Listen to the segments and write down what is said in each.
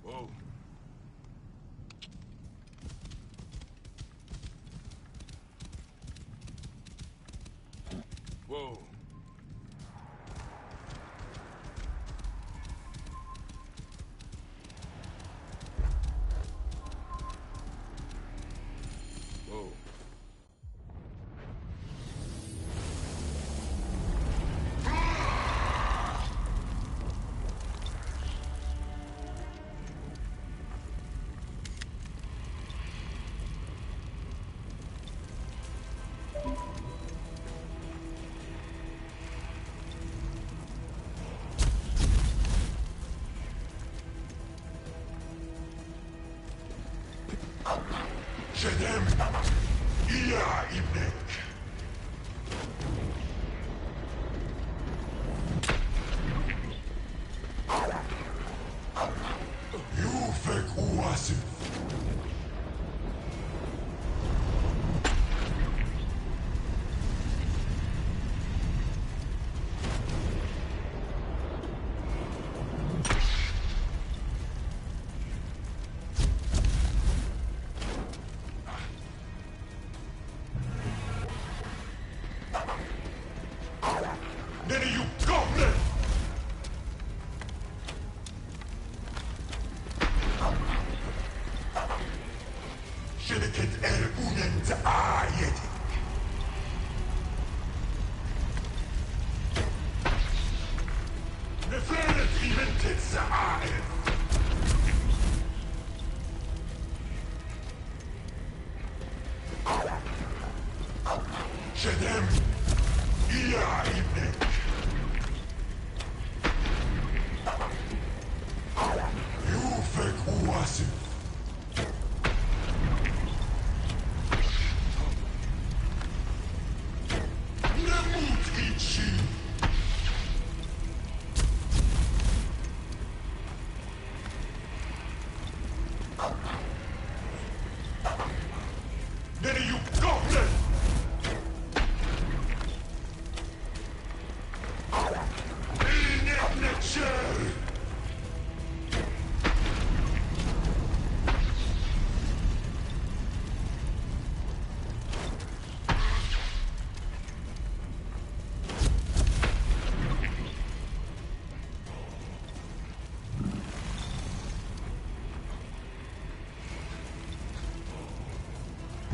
Whoa. Whoa. Whoa. شدم إلى ابنك يوفك واسف شركة أربوننت آيتك نفرت إيمنت الزعائف شدم إلى ابنك يوفك واسف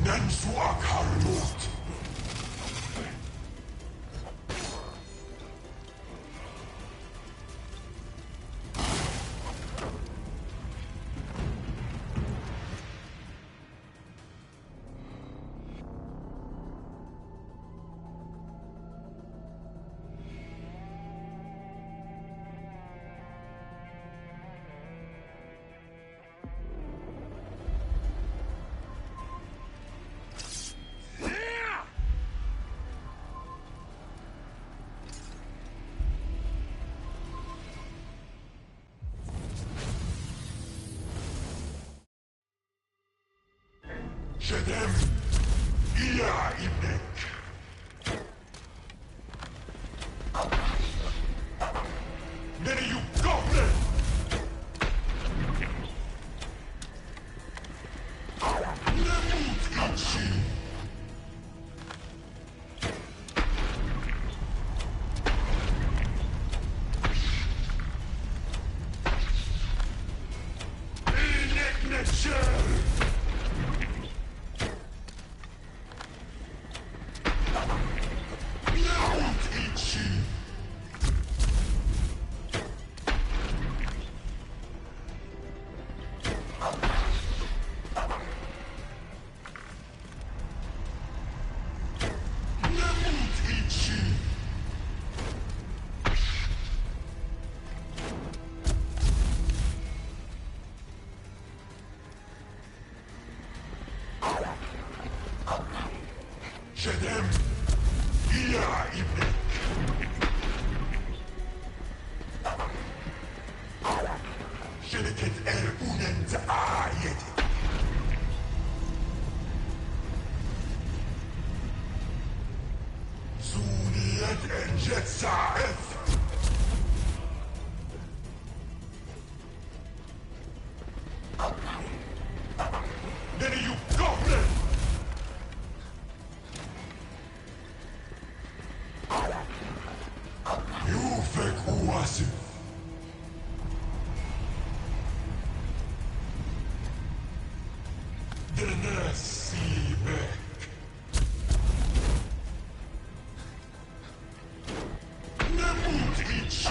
ننسوك هالموت شدم إلى ابنك نريو قبل نموت إنشي إنك نتشار شركة أربوننت آيتي سونية أنجت ساعف Then you goblin! يوفك واسف نسيبك نموت إيتشي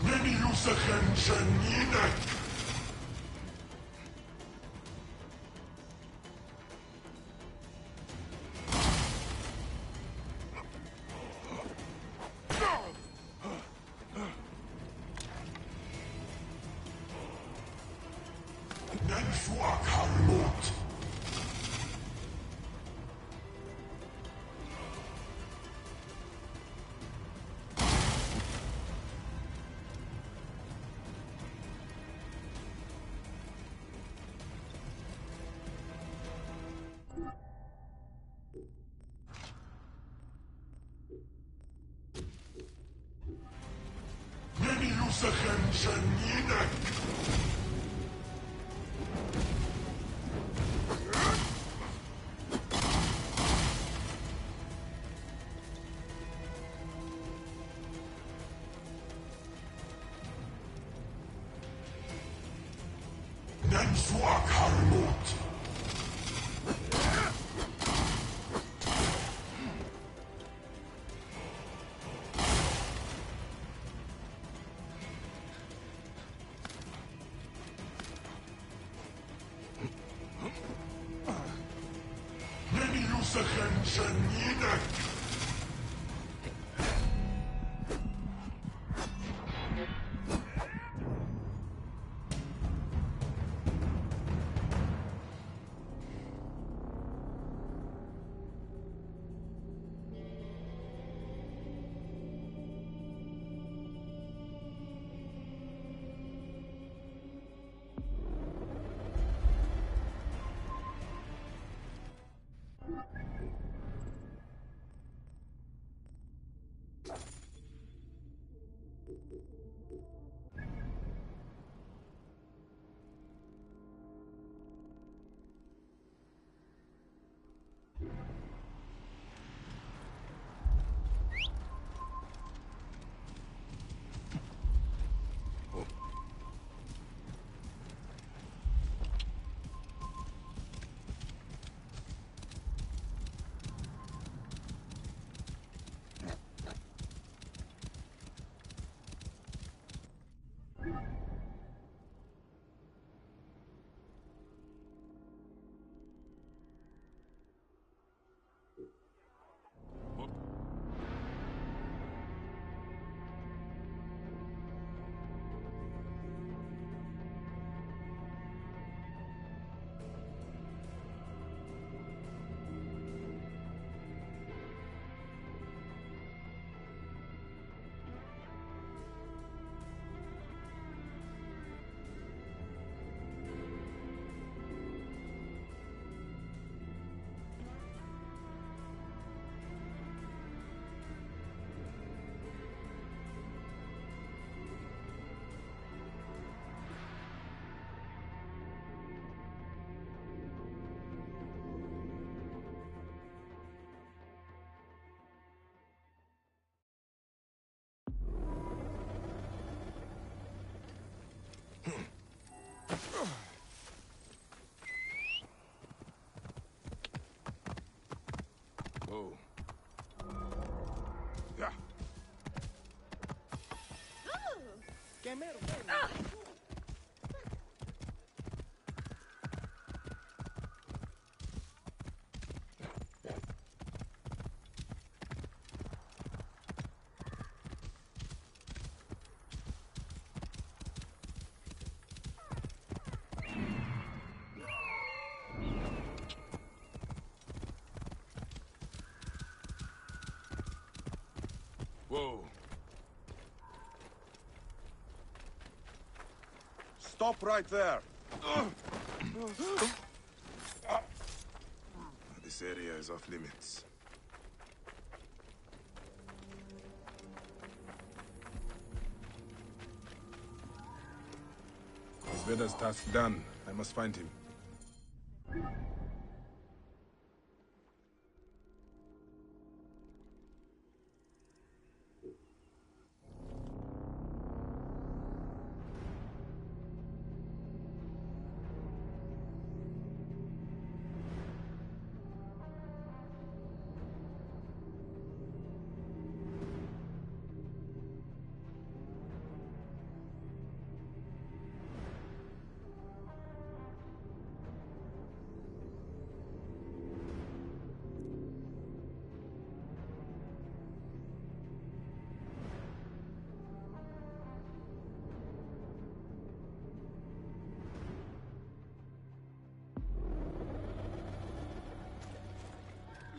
من يسخن جنينك ننفعك هالموت من يسخن جنينك ننفعك هالموت من يسخن جنينك Whoa. Stop right there! This area is off limits. Is Veda's task done? I must find him.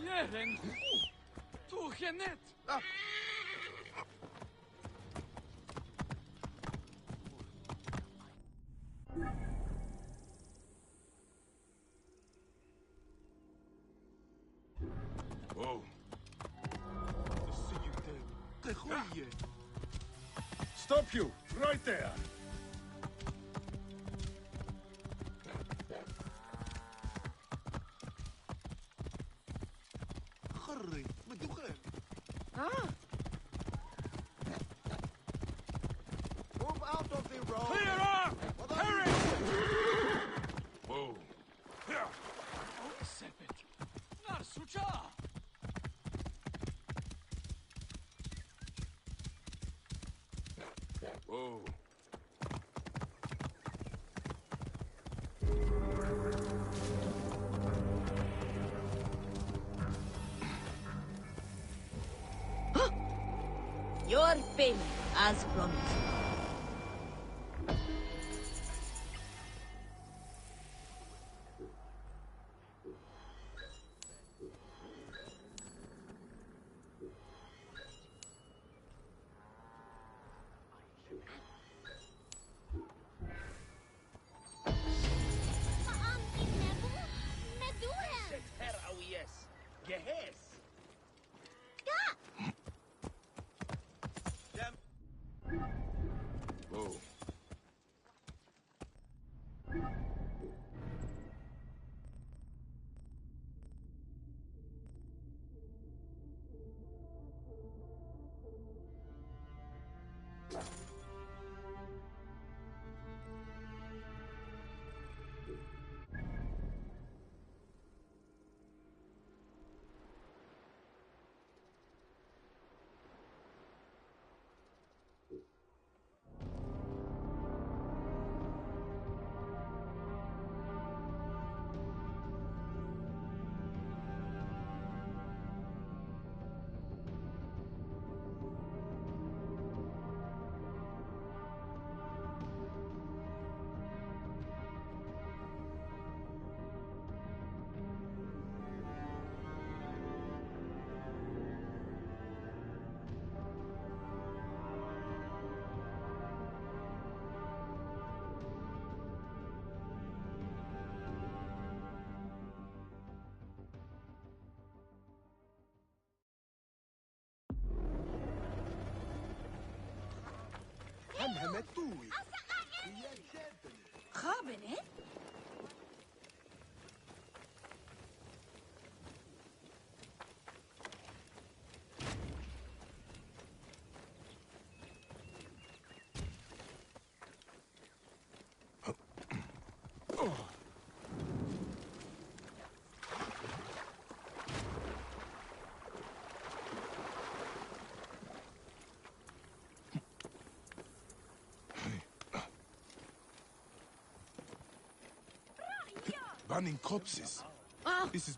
Jeren! Toegenet! Whoa. Stop you! Right there! Move out of the road! Clear up! Hurry! Whoa. Sepet! Narsucha! Whoa. Your payment, as promised. Whoa. Cabinet? Burning corpses. Ah, This is...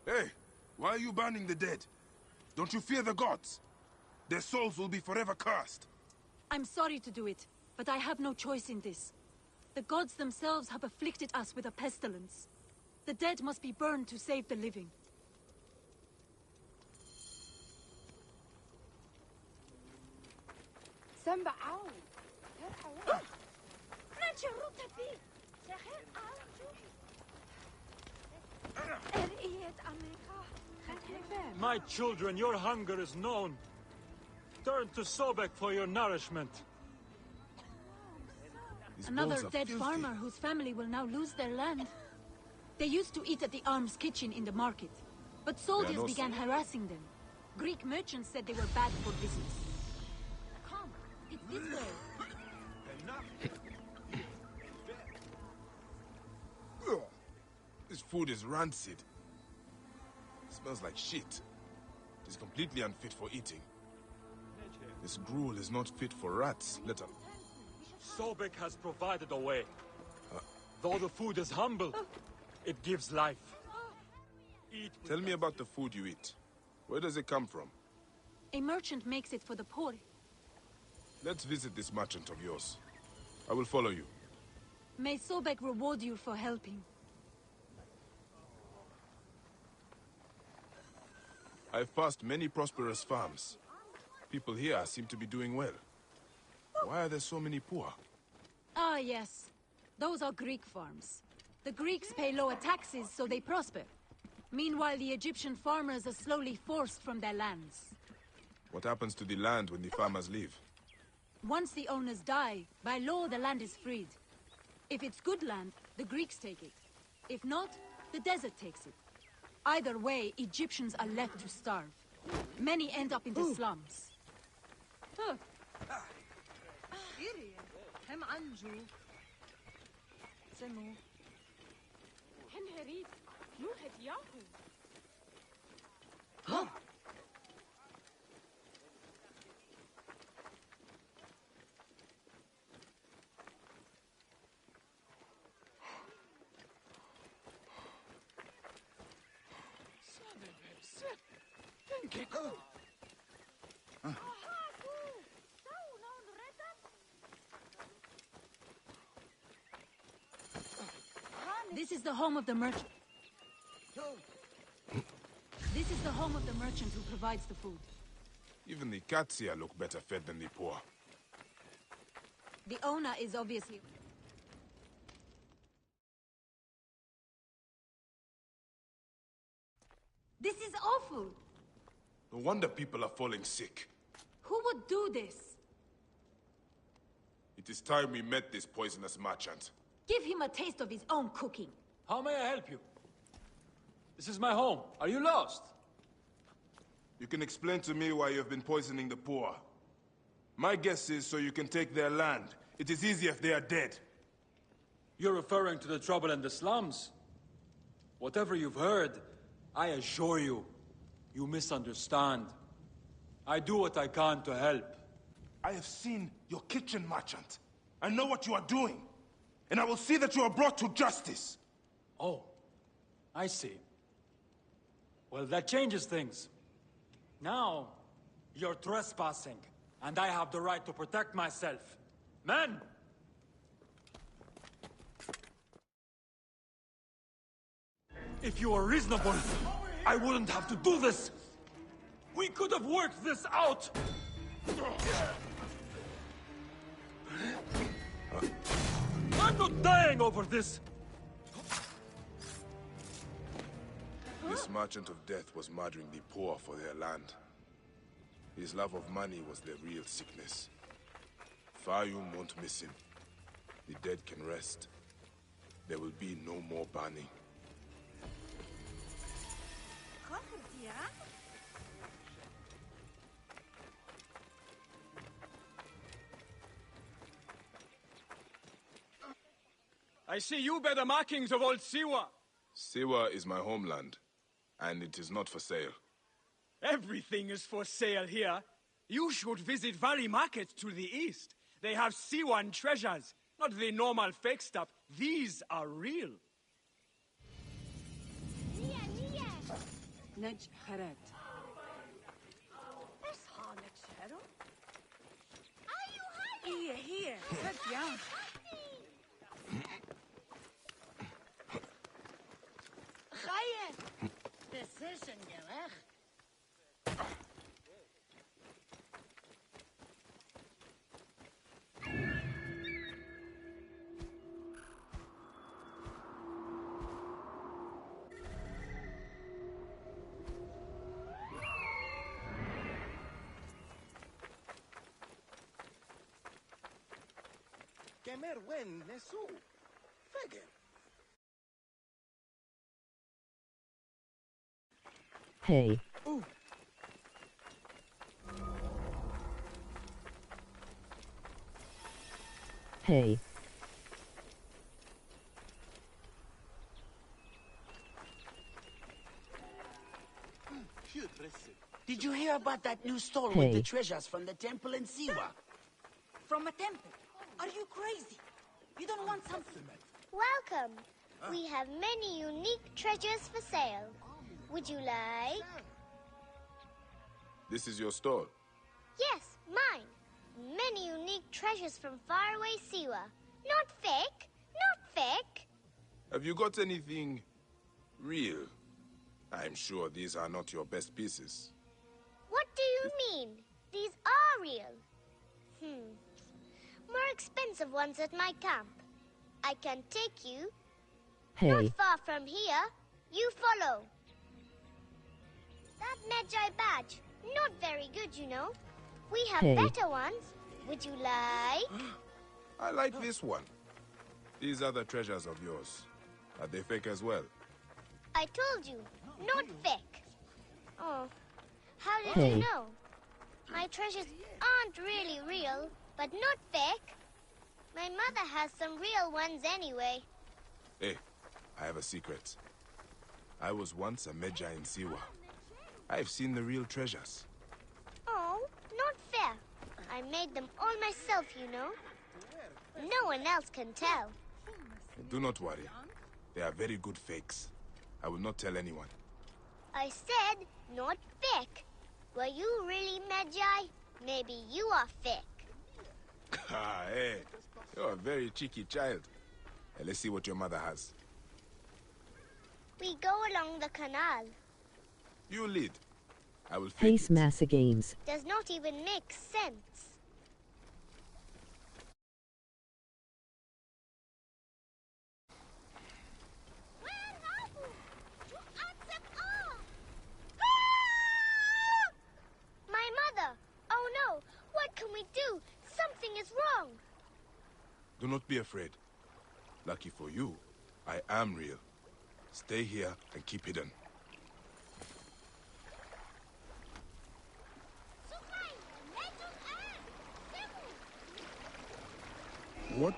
Hey! Why are you burning the dead? Don't you fear the gods? Their souls will be forever cursed. I'm sorry to do it, but I have no choice in this. The gods themselves have afflicted us with a pestilence. The dead must be burned to save the living. سنبع عاون هر حوالي نشرت فيه سحر أرئية أمريكا My children, your hunger is known. Turn to Sobek for your nourishment. These Another bones are dead filthy. farmer whose family will now lose their land. They used to eat at the arms kitchen in the market, but soldiers no began harassing them. Greek merchants said they were bad for business. Come, it's this way. Ugh. This food is rancid. It smells like shit. It is completely unfit for eating. This gruel is not fit for rats, let alone... Sobek has provided a way. Though the food is humble, it gives life. Eat with Tell me about the food you eat. Where does it come from? A merchant makes it for the poor. Let's visit this merchant of yours. I will follow you. May Sobek reward you for helping. I've passed many prosperous farms. People here seem to be doing well. Why are there so many poor? Ah, yes. Those are Greek farms. The Greeks pay lower taxes, so they prosper. Meanwhile, the Egyptian farmers are slowly forced from their lands. What happens to the land when the farmers leave? Once the owners die, by law the land is freed. If it's good land, the Greeks take it. If not, the desert takes it. Either way, Egyptians are left to starve. Many end up in the slums. Huh. هم عنجو سمو هن هريب نوهد ياهو This is the home of the merchant. This is the home of the merchant who provides the food. Even the cats here look better fed than the poor. The owner is obviously... This is awful. No wonder people are falling sick. Who would do this? It is time we met this poisonous merchant. Give him a taste of his own cooking. How may I help you? This is my home. Are you lost? You can explain to me why you have been poisoning the poor. My guess is so you can take their land. It is easier if they are dead. You're referring to the trouble in the slums? Whatever you've heard, I assure you, you misunderstand. I do what I can to help. I have seen your kitchen, merchant. I know what you are doing. And I will see that you are brought to justice. Oh, I see. Well, that changes things. Now, you're trespassing, and I have the right to protect myself. Men! If you were reasonable, I wouldn't have to do this! We could have worked this out! I'm not dying over this! This merchant of death was murdering the poor for their land. His love of money was their real sickness. Fayum won't miss him. The dead can rest. There will be no more burning. I see you bear the markings of old Siwa. Siwa is my homeland, and it is not for sale. Everything is for sale here. You should visit Valley Market to the east. They have Siwan treasures, not the normal fake stuff. These are real. نج حرات هي هي صدق يا خير decision جواخ Omer wen nesu. Fegen. Hey. Ooh. Hey. Did you hear about that new store Hey. with the treasures from the temple in Siwa? From a temple? Are you crazy? You don't want something? Welcome. We have many unique treasures for sale. Would you like? This is your store. Yes, mine. Many unique treasures from faraway Siwa. Not fake. Not fake. Have you got anything real? I'm sure these are not your best pieces. What do you mean? These are real. More expensive ones at my camp. I can take you. Hey. Not far from here. You follow. That Magi badge. Not very good, you know. We have Hey. better ones. Would you like? I like this one. These are the treasures of yours. Are they fake as well? I told you, not fake. Oh, how did Hey. you know? My treasures aren't really real, but not fake. My mother has some real ones anyway. Hey, I have a secret. I was once a Magi in Siwa. I've seen the real treasures. Oh, not fair. I made them all myself, you know. No one else can tell. Do not worry. They are very good fakes. I will not tell anyone. I said not fake. Were you really Magi? Maybe you are fake. Ah, hey, you're a very cheeky child. Let's see what your mother has. We go along the canal. You lead. I will fake Pace it. Massa Games. Does not even make sense. My mother! Oh no! What can we do? Something is wrong. Do not be afraid. Lucky for you, I am real. Stay here and keep hidden. What?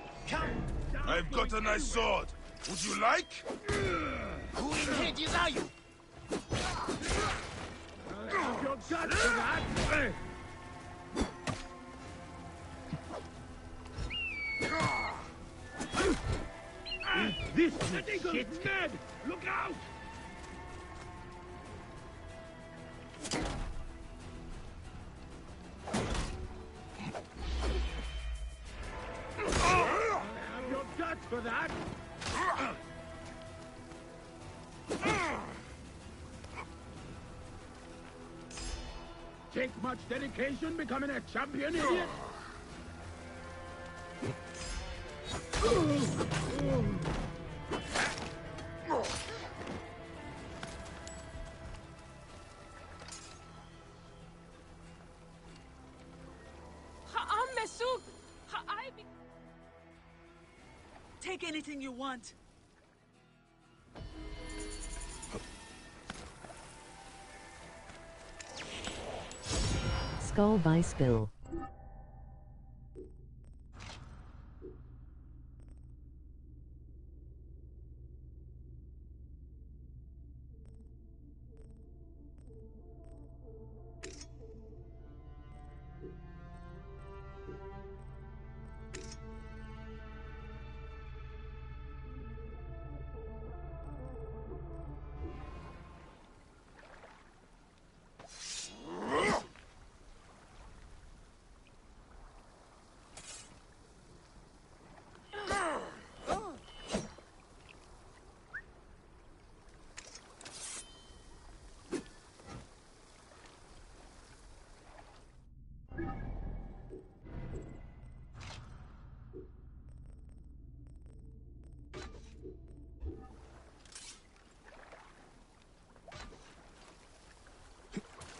I've got a nice sword. Would you like? Who in hedges are you? Have your guts for that? This shit! Ned! Look out! Have your guts for that? Take much dedication becoming a champion, idiot? Take anything you want. Skull Vice Bill.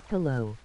Hello.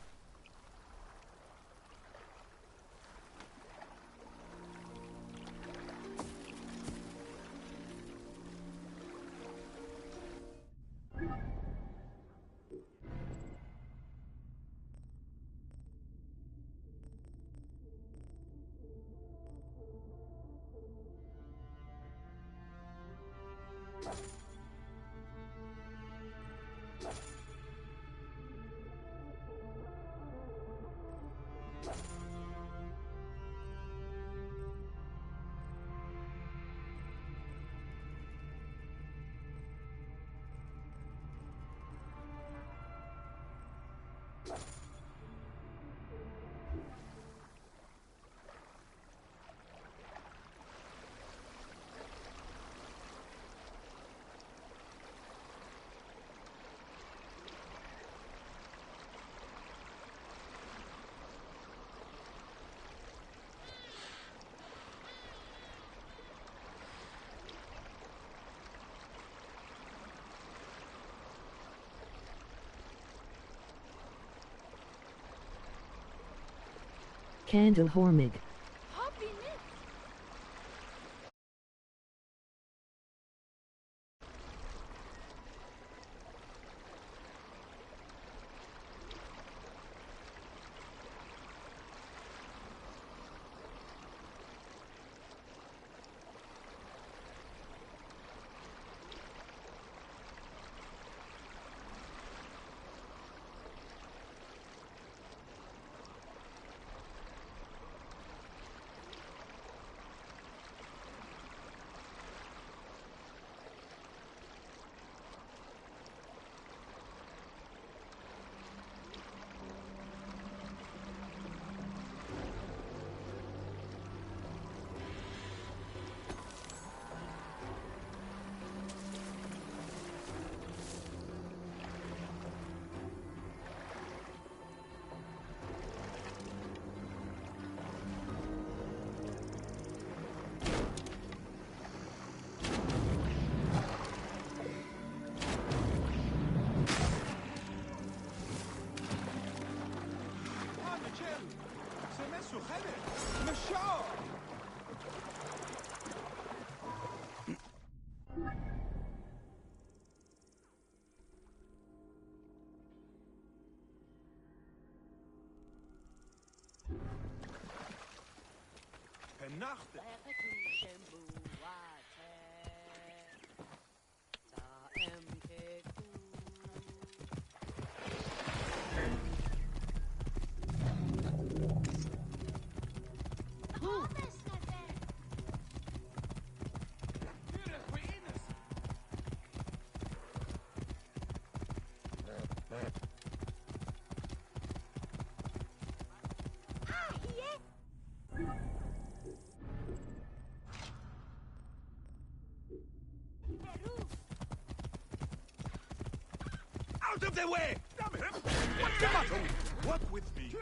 Candle Hormig. Out of the way! What's the matter? Walk with me.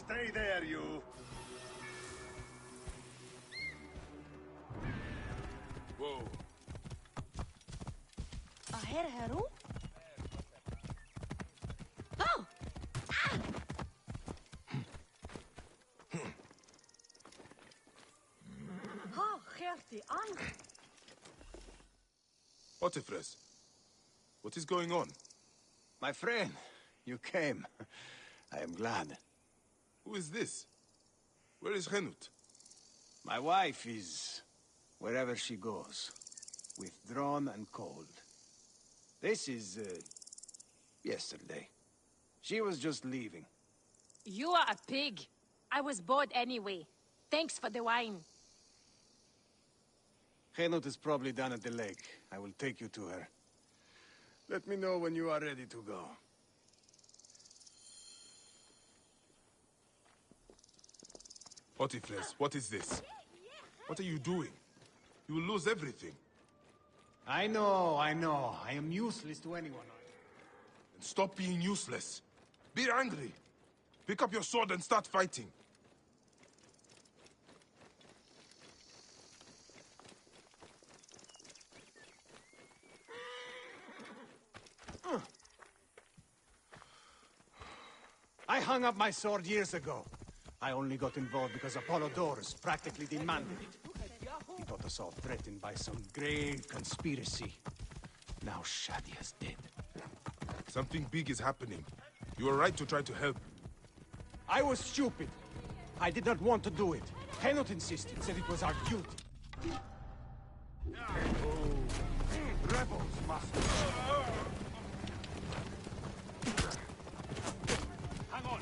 Stay there, you! Whoa. Aher Haru? Oh! Ah! Oh, Gertie, an! Otifres, what is going on? My friend, you came. I am glad. Who is this? Where is Henut? My wife is wherever she goes, withdrawn and cold. This is, yesterday. She was just leaving. You are a pig. I was bored anyway. Thanks for the wine. Henut is probably down at the lake. I will take you to her. Let me know when you are ready to go. Otifres, what is this? What are you doing? You will lose everything. I know. I am useless to anyone. And stop being useless. Be angry. Pick up your sword and start fighting. I hung up my sword years ago. I only got involved because Apollodorus practically demanded it. He thought us all threatened by some grave conspiracy. Now Shadia's dead. Something big is happening. You are right to try to help. I was stupid. I did not want to do it. Henut insisted, said it was our duty. Rebels must... Hang on.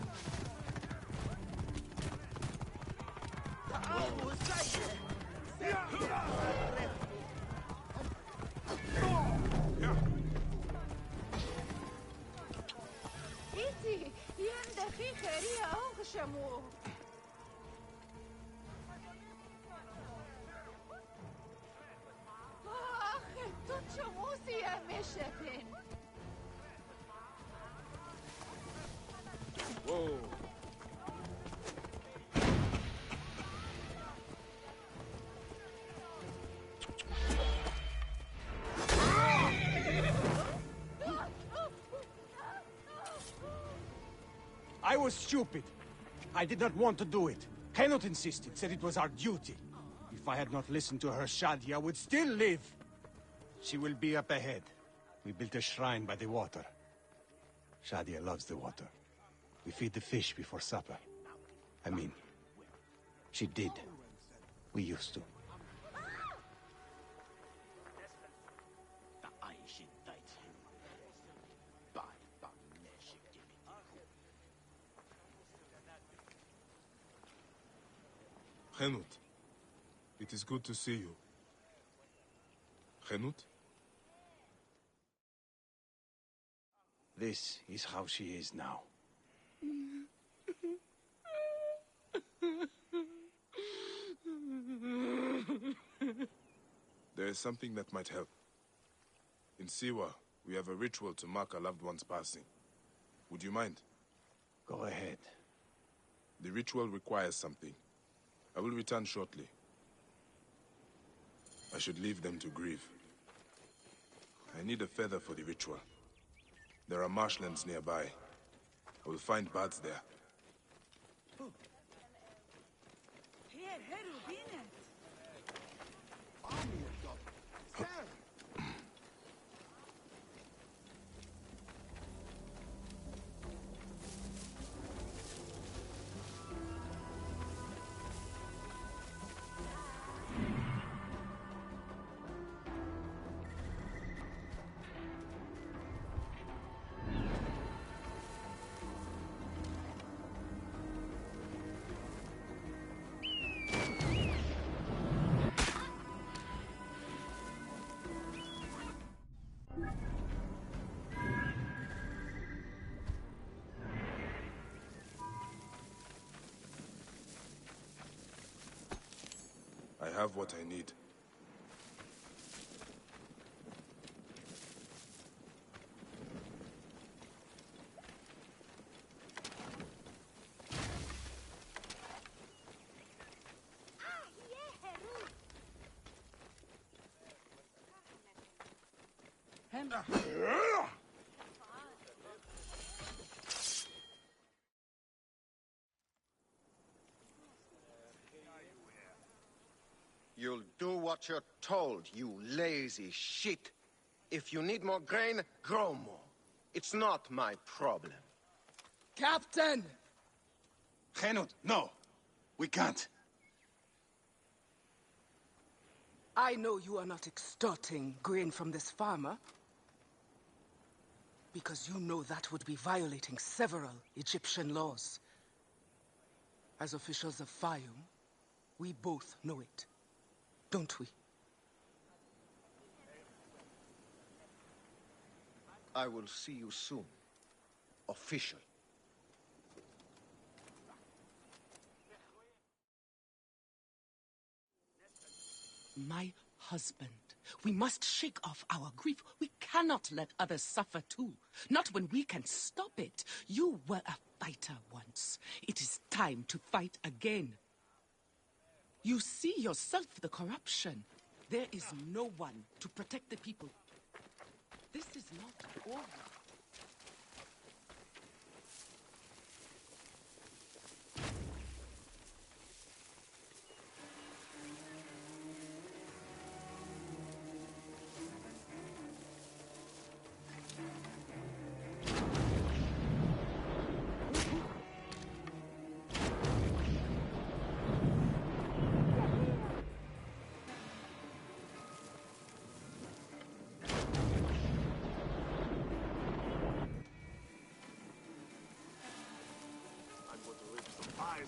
Whoa. I was stupid. I did not want to do it. Henut insisted, said it was our duty. If I had not listened to her, Shadia would still live. She will be up ahead. We built a shrine by the water. Shadia loves the water. We feed the fish before supper. I mean, she did. We used to. Henut, it is good to see you. Henut? This is how she is now. There is something that might help. In Siwa, we have a ritual to mark a loved one's passing. Would you mind? Go ahead. The ritual requires something. I will return shortly. I should leave them to grieve. I need a feather for the ritual. There are marshlands nearby. I will find birds there. I have what I need. You'll do what you're told, you lazy shit. If you need more grain, grow more. It's not my problem. Captain! Henut, no. We can't. I know you are not extorting grain from this farmer, because you know that would be violating several Egyptian laws. As officials of Fayum, we both know it, don't we? I will see you soon. Official. My husband. We must shake off our grief. We cannot let others suffer too. Not when we can stop it. You were a fighter once. It is time to fight again. You see yourself the corruption. There is no one to protect the people. This is not over.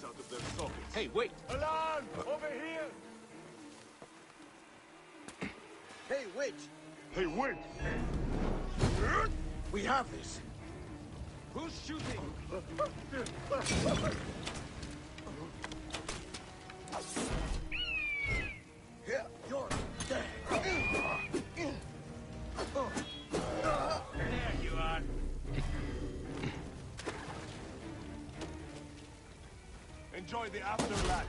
Out of their sockets. Hey, wait! Alan! Over here! Hey, wait! Hey, wait! We have this. Who's shooting? Here, you're dead. There you are. Enjoy the afterlife.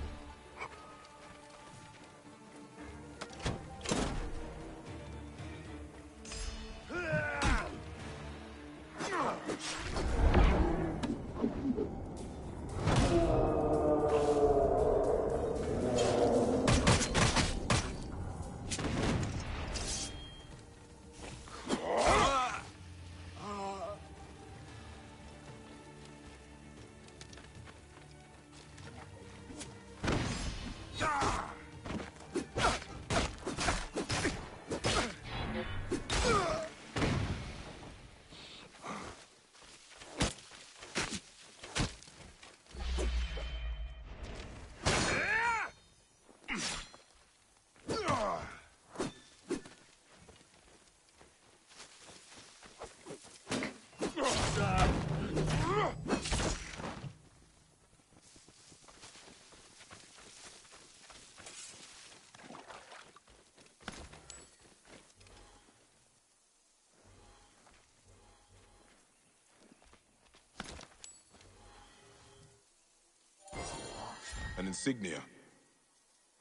An insignia.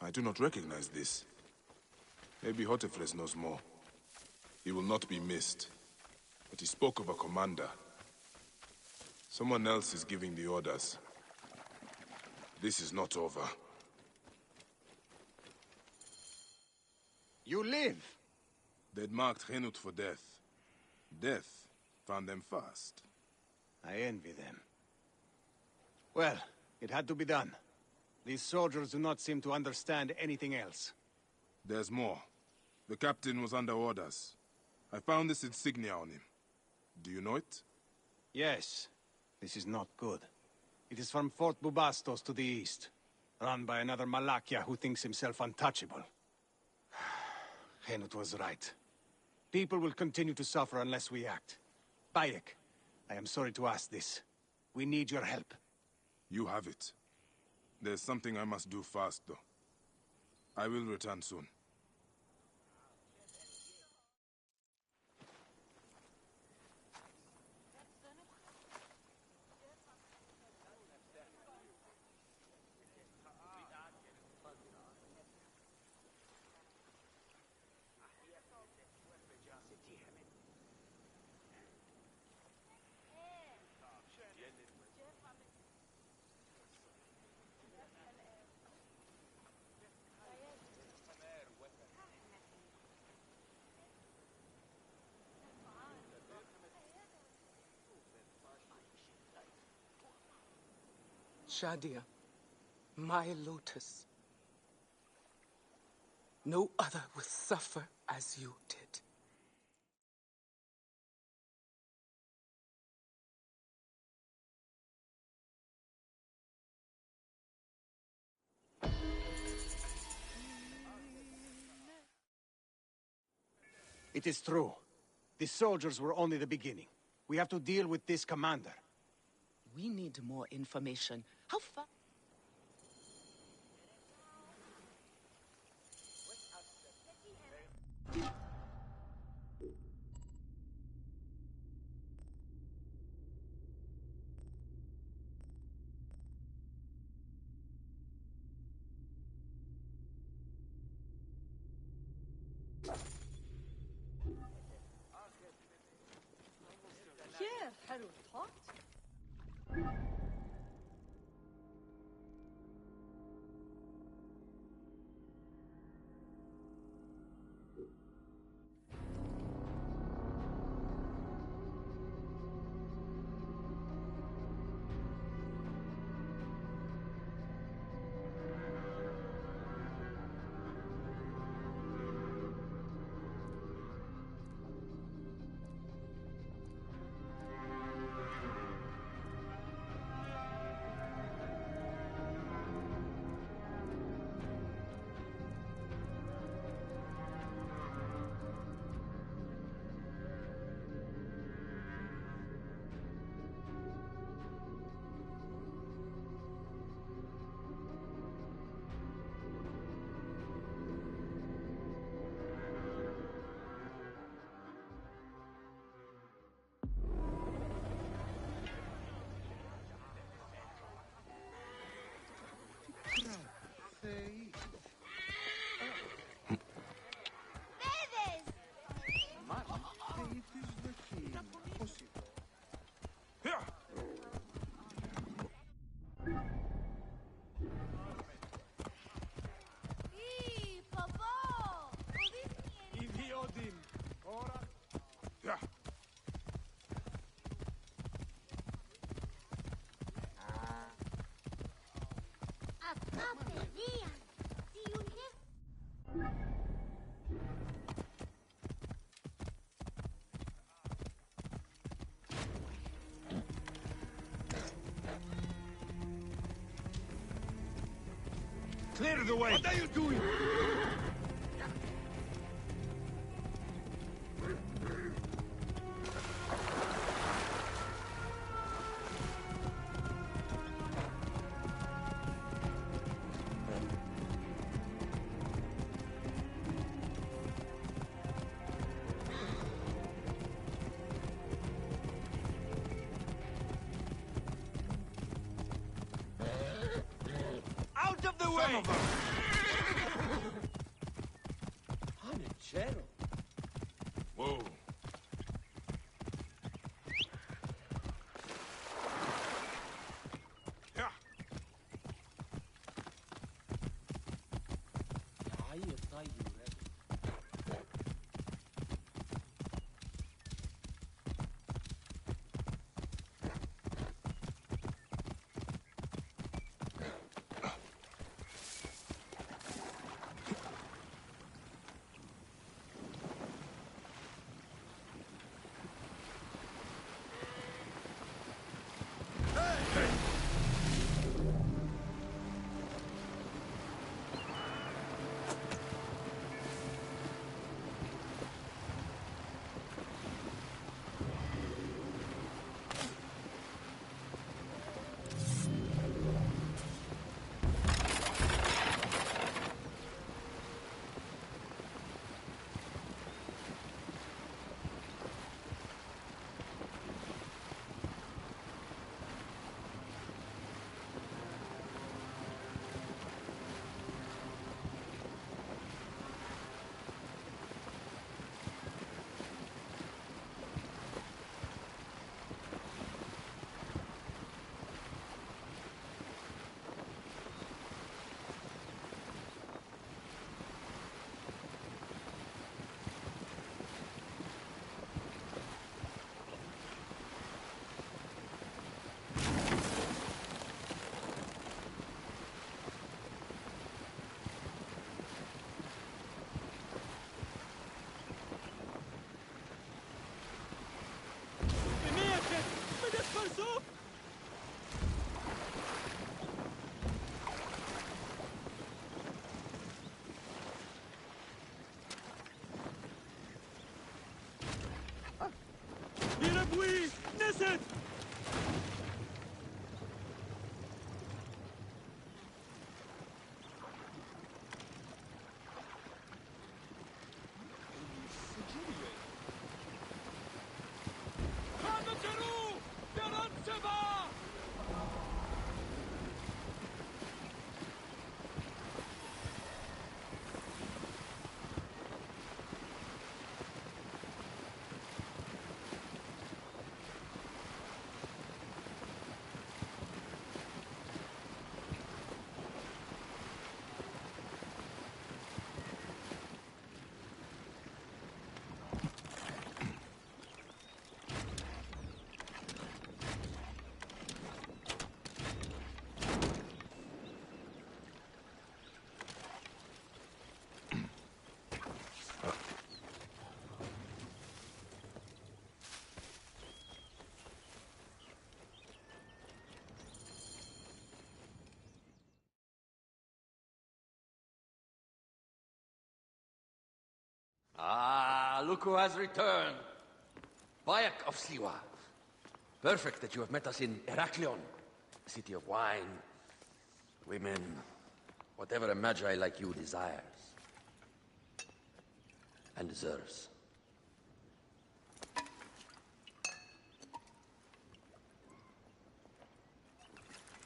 I do not recognize this. Maybe Hotefres knows more. He will not be missed. But he spoke of a commander. Someone else is giving the orders. This is not over. You live! They'd marked Henut for death. Death found them fast. I envy them. Well, it had to be done. These soldiers do not seem to understand anything else. There's more. The captain was under orders. I found this insignia on him. Do you know it? Yes. This is not good. It is from Fort Bubastos to the east, run by another Malakia who thinks himself untouchable. Henut was right. People will continue to suffer unless we act. Bayek, I am sorry to ask this. We need your help. You have it. There's something I must do fast, though. I will return soon. Shadia, my lotus. No other will suffer as you did. It is true. The soldiers were only the beginning. We have to deal with this commander. We need more information. How far? Here, Harold talked. Clear the way! What are you doing? Out of the way! Honeychero. Whoa. Yeah. Ah, look who has returned. Bayek of Siwa. Perfect that you have met us in Heraklion, city of wine, women, whatever a magi like you desires. And deserves.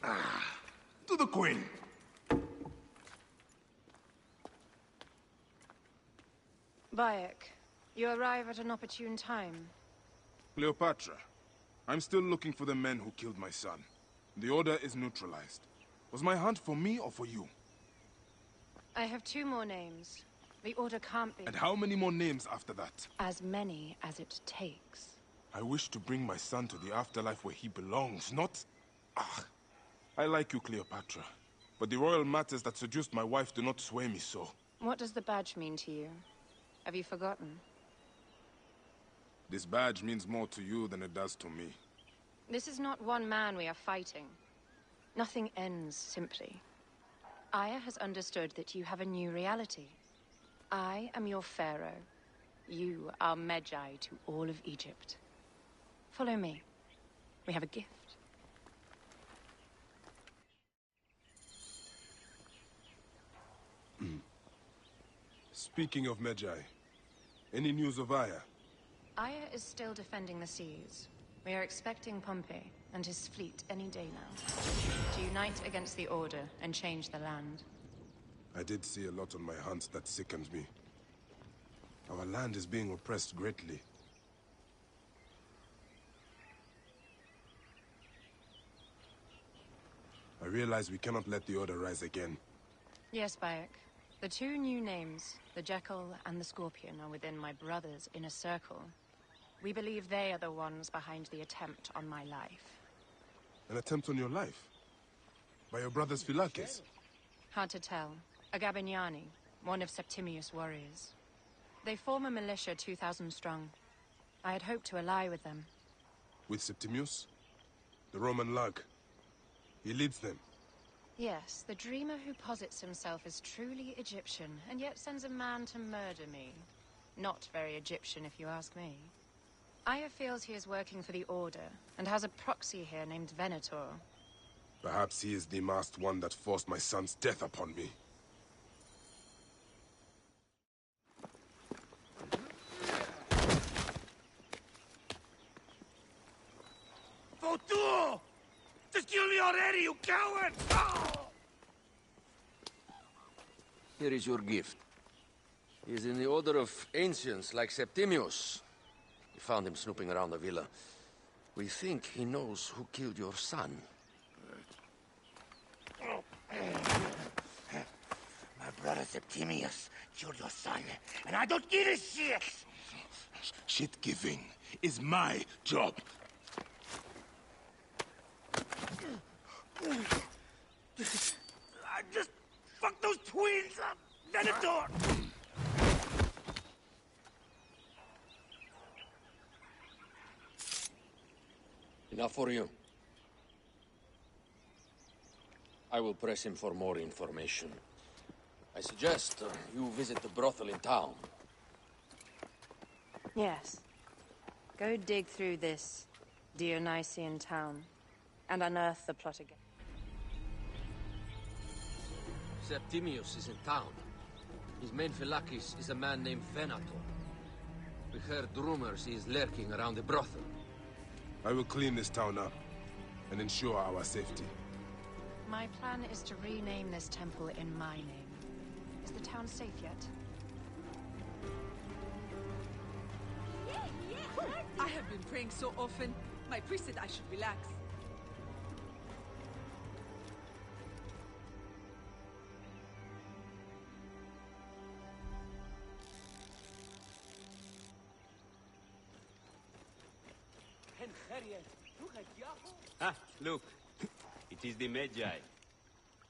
To the Queen. Bayek, you arrive at an opportune time. Cleopatra, I'm still looking for the men who killed my son. The order is neutralized. Was my hunt for me or for you? I have 2 more names. The order can't be... And how many more names after that? As many as it takes. I wish to bring my son to the afterlife where he belongs, not... Ah, I like you, Cleopatra. But the royal matters that seduced my wife do not sway me so. What does the badge mean to you? Have you forgotten? This badge means more to you than it does to me. This is not one man we are fighting. Nothing ends simply. Aya has understood that you have a new reality. I am your pharaoh. You are Medjay to all of Egypt. Follow me. We have a gift. Speaking of Medjay, any news of Aya? Aya is still defending the seas. We are expecting Pompey and his fleet any day now to unite against the Order and change the land. I did see a lot on my hunts that sickened me. Our land is being oppressed greatly. I realize we cannot let the Order rise again. Yes, Bayek. The two new names, the Jekyll and the Scorpion, are within my brother's inner circle. We believe they are the ones behind the attempt on my life. An attempt on your life? By your brother's Philakes? Hard to tell. A Gabiniani, one of Septimius' warriors. They form a militia 2,000 strong. I had hoped to ally with them. With Septimius? The Roman lug? He leads them? Yes, the dreamer who posits himself as truly Egyptian, and yet sends a man to murder me. Not very Egyptian, if you ask me. Aya feels he is working for the Order, and has a proxy here named Venator. Perhaps he is the masked one that forced my son's death upon me. Fotuo! Just kill me already, you coward! Oh! Here is your gift. He is in the order of ancients like Septimius. We found him snooping around the villa. We think he knows who killed your son. My brother Septimius killed your son, and I don't give a shit! Shit-giving is my job. I just fucked those twins up! Venator! Enough for you. I will press him for more information. I suggest you visit the brothel in town. Yes. Go dig through this Dionysian town, and unearth the plot again. Septimius is in town. His main Philakes is a man named Venator. We heard rumors he is lurking around the brothel. I will clean this town up and ensure our safety. My plan is to rename this temple in my name. Is the town safe yet? I have been praying so often. My priest said I should relax. Ah, look. It is the Medjay.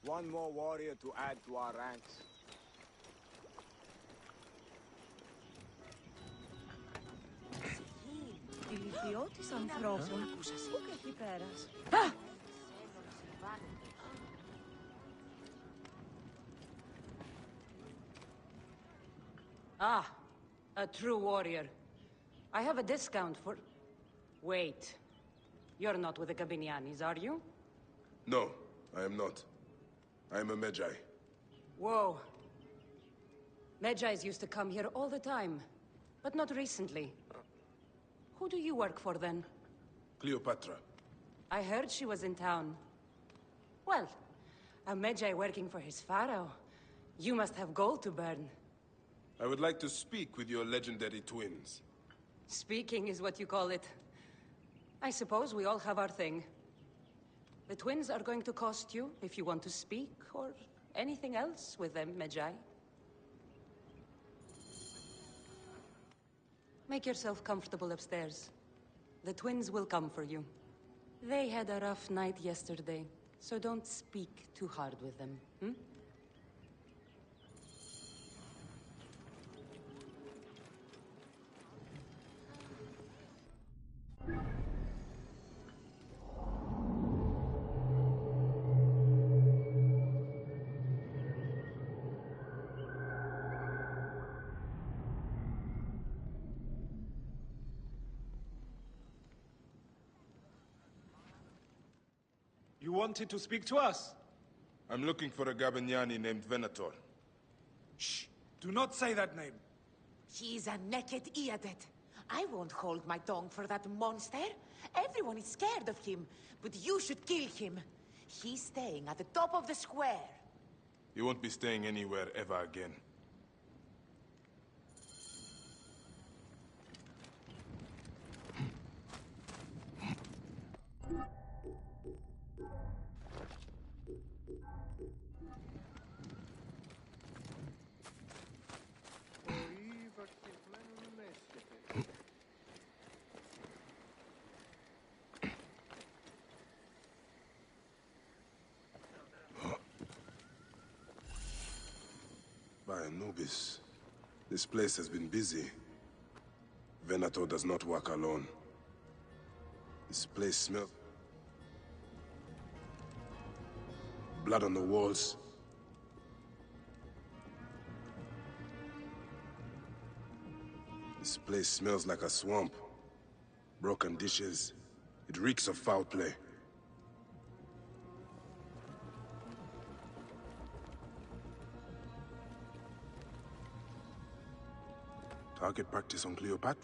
One more warrior to add to our ranks. Ηλικιώτης ανθρώπων. Πού και εκεί πέρας. Ah, a true warrior. I have a discount for... Wait. You're not with the Gabinianis, are you? No, I am not. I am a Medjay. Whoa. Medjays used to come here all the time, but not recently. Who do you work for, then? Cleopatra. I heard she was in town. Well, a Medjay working for his pharaoh. You must have gold to burn. I would like to speak with your legendary twins. Speaking is what you call it. I suppose we all have our thing. The twins are going to cost you if you want to speak, or anything else with them, Medjay. Make yourself comfortable upstairs. The twins will come for you. They had a rough night yesterday, so don't speak too hard with them, hmm? wanted to speak to us. I'm looking for a Gabignani named Venator. Shh! Do not say that name. He's a naked idiot. I won't hold my tongue for that monster. Everyone is scared of him, but you should kill him. He's staying at the top of the square. You won't be staying anywhere ever again. By Anubis, this place has been busy. Venator does not work alone. This place smells... blood on the walls. This place smells like a swamp. Broken dishes. It reeks of foul play. Target practice on Cleopatra?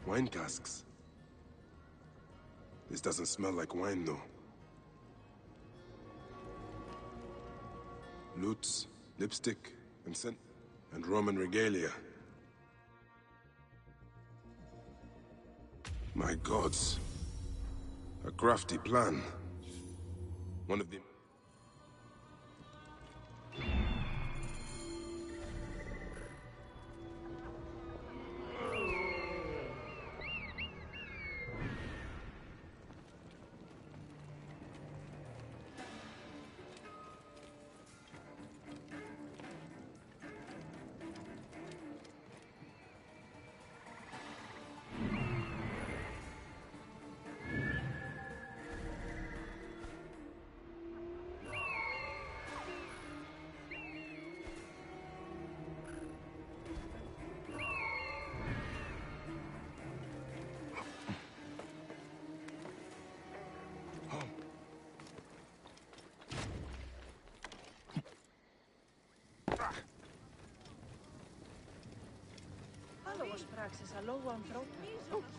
Wine casks. This doesn't smell like wine, though. Lutes, lipstick, and scent, and Roman regalia. My gods. A crafty plan. One of the...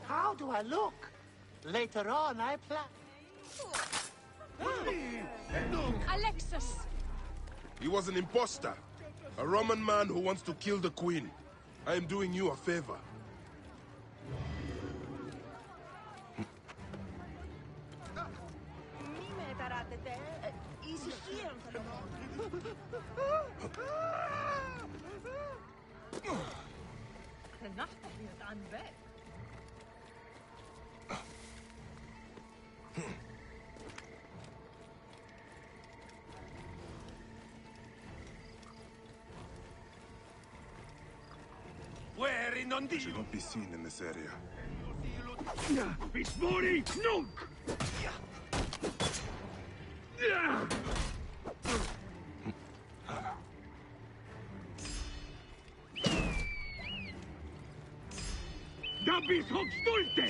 How do I look? Later on, I plan... Alexis! He was an imposter. A Roman man who wants to kill the queen. I am doing you a favor. Should not be seen in this area. Bismori, nunc! Dabis hoc stulte!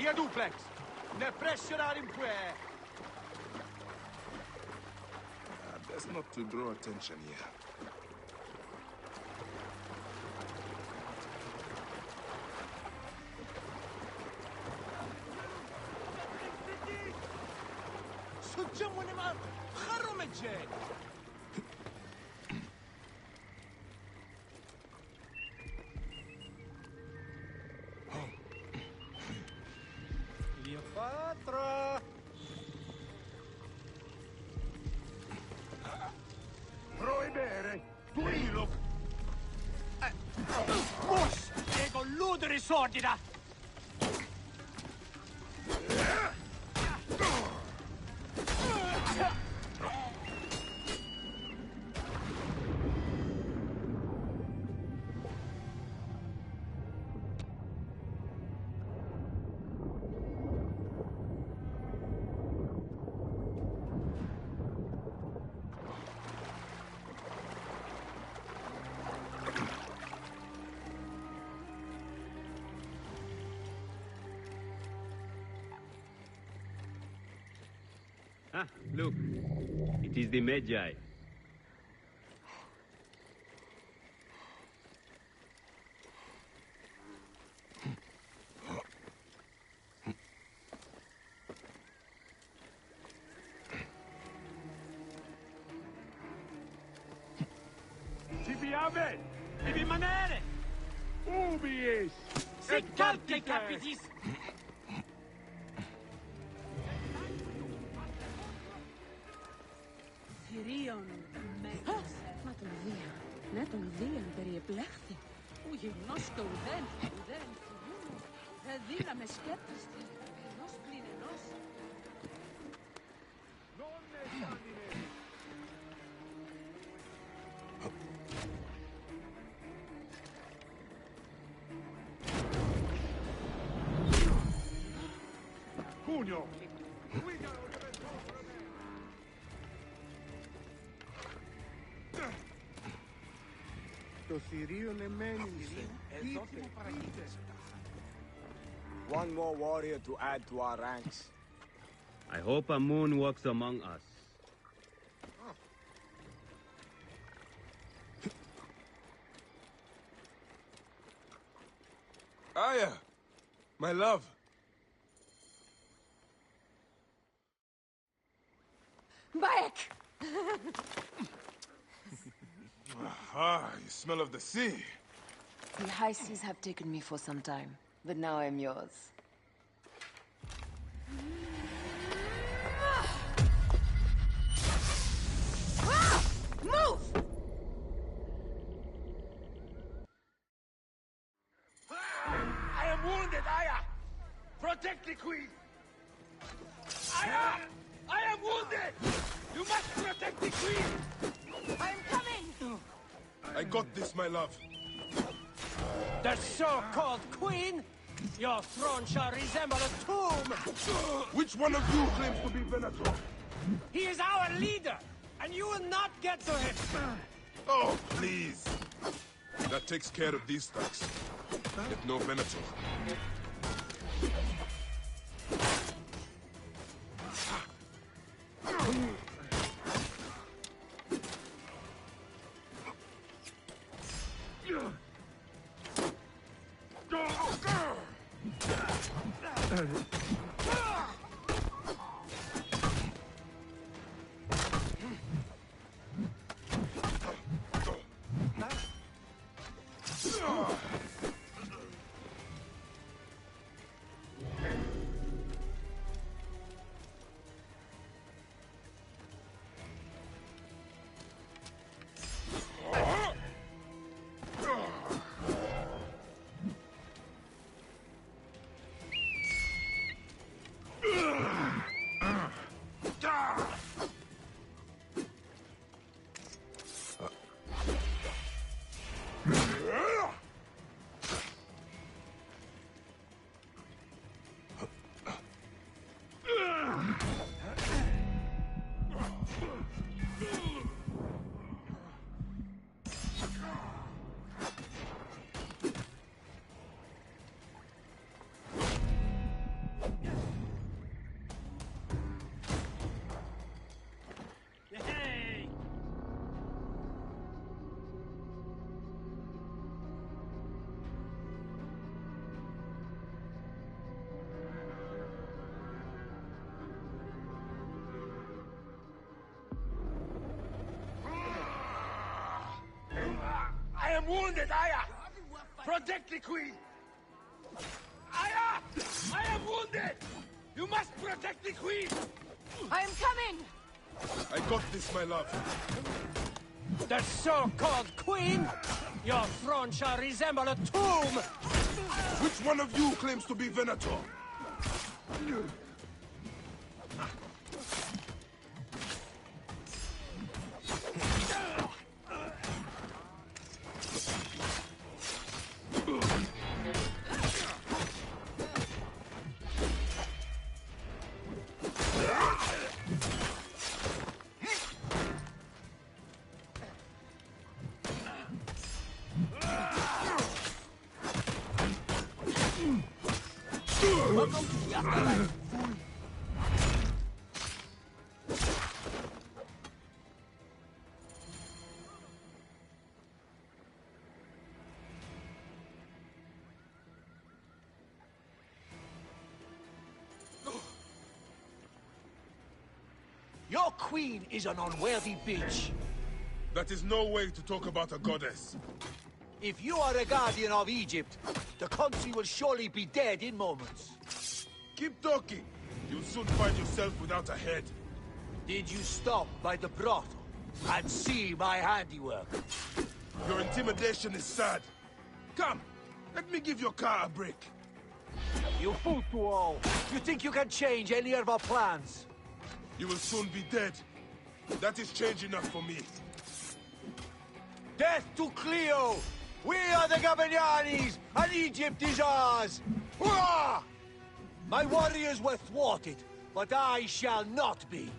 Via duplex! Ne pressurare in pue! Best not to draw attention here. سجموني ما خرم الجيل! Cleopatra! Proibere! Turilo! Mus! Diego ludere sordida! Ah, look. It is the Magi. Tibi ave! Devi manere! Ubiis! Se calche capitis! Θηρίων μέγας. Μα τον Δία. Ναι, τον Δία περιεπλέχθη. Ο γυμνός και ουδέν θυλούμου. Δε δύναμε σκέπταστε. Ενός πλην ενός. Cunio! Το θηρίο εμένησε. One more warrior to add to our ranks. I hope a moon walks among us. Aya! My love! Back! Ah, you smell of the sea. The high seas have taken me for some time, but now I'm yours. Move! I am wounded, Aya! Protect the queen! Aya! I am wounded! You must protect the queen! I'm coming! I got this, my love. The so-called queen? Your throne shall resemble a tomb! Which one of you claims to be Venator? He is our leader, and you will not get to him! Oh, please. That takes care of these thugs. Yet no Venator. am wounded, Aya! Protect the queen! Aya! I am wounded! You must protect the queen! I am coming! I got this, my love. The so-called queen? Your throne shall resemble a tomb! Which one of you claims to be Venator? Welcome to the afterlife. Your queen is an unworthy bitch. That is no way to talk about a goddess. If you are a guardian of Egypt, the country will surely be dead in moments. Keep talking. You'll soon find yourself without a head. Did you stop by the brothel and see my handiwork? Your intimidation is sad. Come, let me give your car a break. You fool to all. You think you can change any of our plans? You will soon be dead. That is change enough for me. Death to Cleo! We are the Gabanianis, and Egypt is ours! Hurrah! My warriors were thwarted, but I shall not be.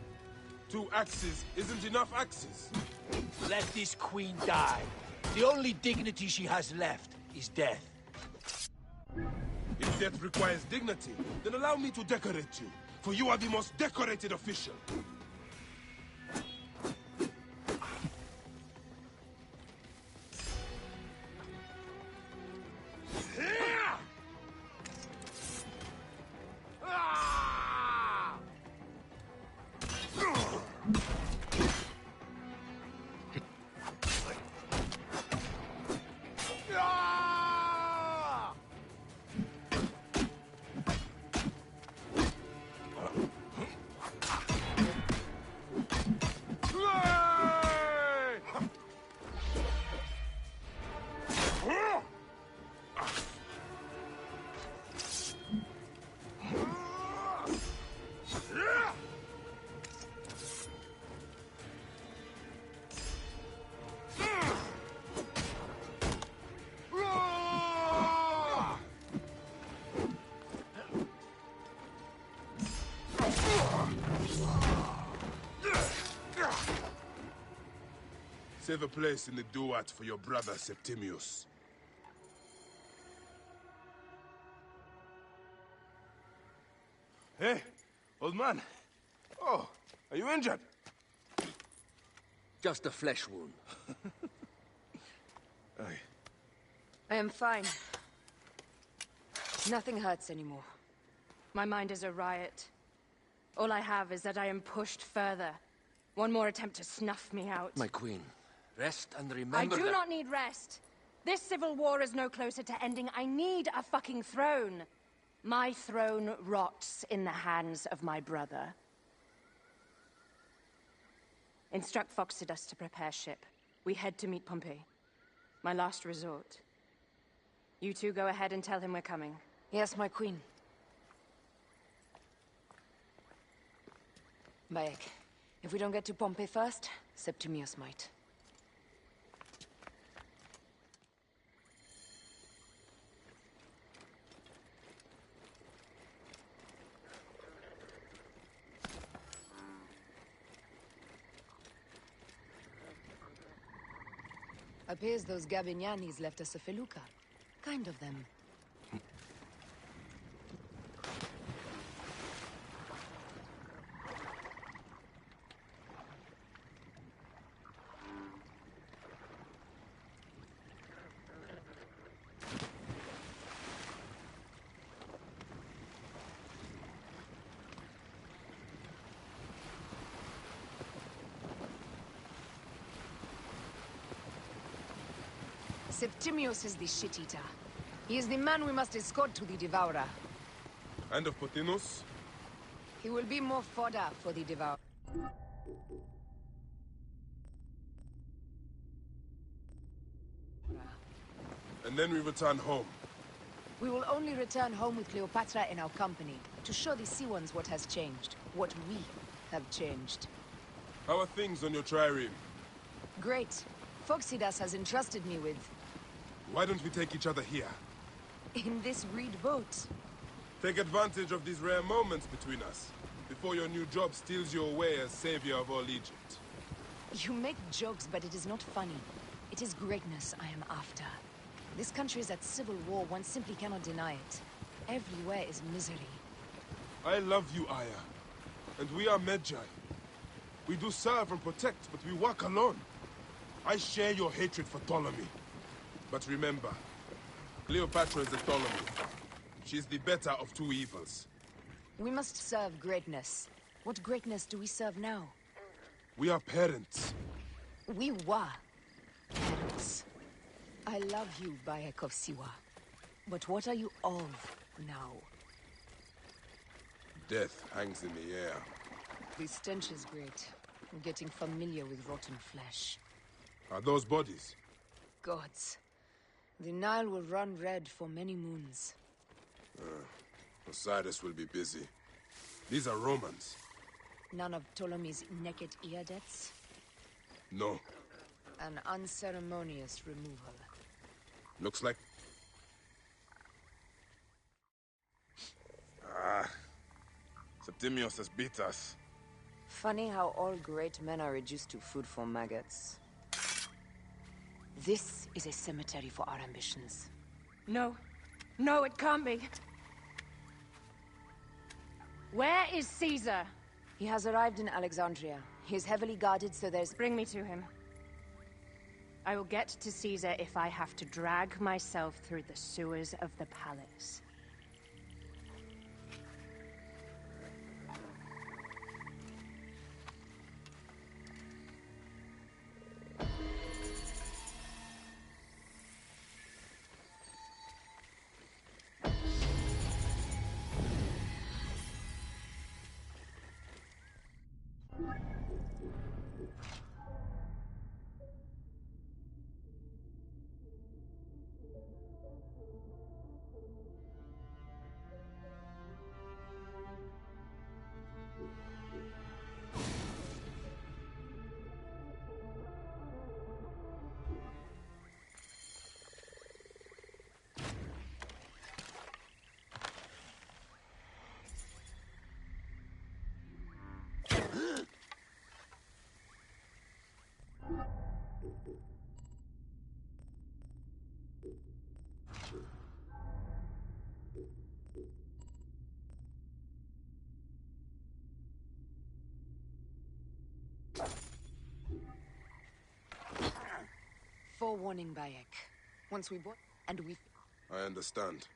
2 axes isn't enough axes. Let this queen die. The only dignity she has left is death. If death requires dignity, then allow me to decorate you, for you are the most decorated official. Save a place in the duat for your brother Septimius. Hey, old man. Oh, are you injured? Just a flesh wound. I am fine. Nothing hurts anymore. My mind is a riot. All I have is that I am pushed further. One more attempt to snuff me out. My queen, rest and remember I do that... not need rest. This civil war is no closer to ending. I need a fucking throne. My throne rots in the hands of my brother. Instruct Phoxidas to prepare ship. We head to meet Pompey. My last resort. You two go ahead and tell him we're coming. Yes, my queen. Bayek, if we don't get to Pompey first, Septimius might. Appears those Gabinianis left us a felucca. Kind of them. Septimius is the shit-eater. He is the man we must escort to the Devourer. And of Pothinus? He will be more fodder for the Devourer. And then we return home. We will only return home with Cleopatra in our company, to show the Sea Ones what has changed, what we have changed. How are things on your trireme? Great. Phoxidas has entrusted me with... Why don't we take each other here? in this reed boat. Take advantage of these rare moments between us, before your new job steals you away as savior of all Egypt. You make jokes, but it is not funny. It is greatness I am after. This country is at civil war, one simply cannot deny it. Everywhere is misery. I love you, Aya. And we are Magi. We do serve and protect, but we work alone. I share your hatred for Ptolemy. But remember, Cleopatra is a Ptolemy. She's the better of two evils. We must serve greatness. What greatness do we serve now? We are parents. We were parents. I love you, Bayek of Siwa. But what are you of now? Death hangs in the air. The stench is great. I'm getting familiar with rotten flesh. Are those bodies? Gods. The Nile will run red for many moons. Osiris will be busy. These are Romans. None of Ptolemy's naked ear deaths? No. An unceremonious removal. Looks like... Septimius has beat us. Funny how all great men are reduced to food for maggots. This is a cemetery for our ambitions. No. No, it can't be. Where is Caesar? He has arrived in Alexandria. He is heavily guarded, so there's... Bring me to him. I will get to Caesar if I have to drag myself through the sewers of the palace. Forewarning, Bayek. Once we bought... and we... I understand.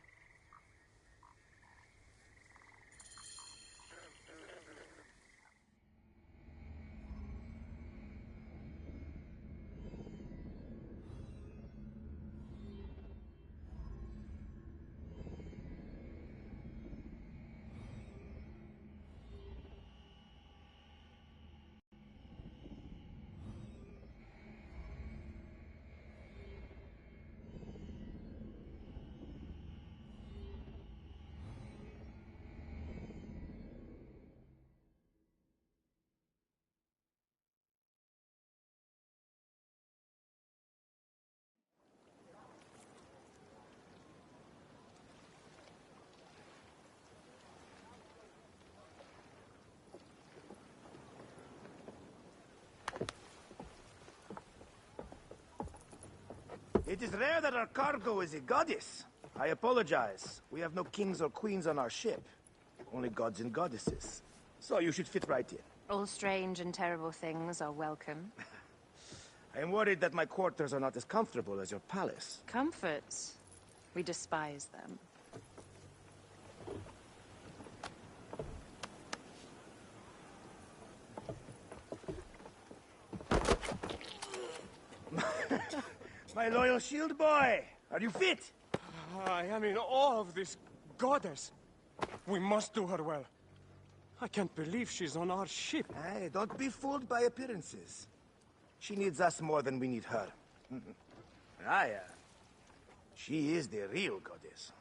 It is rare that our cargo is a goddess. I apologize. We have no kings or queens on our ship. Only gods and goddesses. So you should fit right in. All strange and terrible things are welcome. I am worried that my quarters are not as comfortable as your palace. Comforts? We despise them. My loyal shield boy. Are you fit? I am in awe of this goddess. We must do her well. I can't believe she's on our ship. Hey, don't be fooled by appearances. She needs us more than we need her. Aya, she is the real goddess.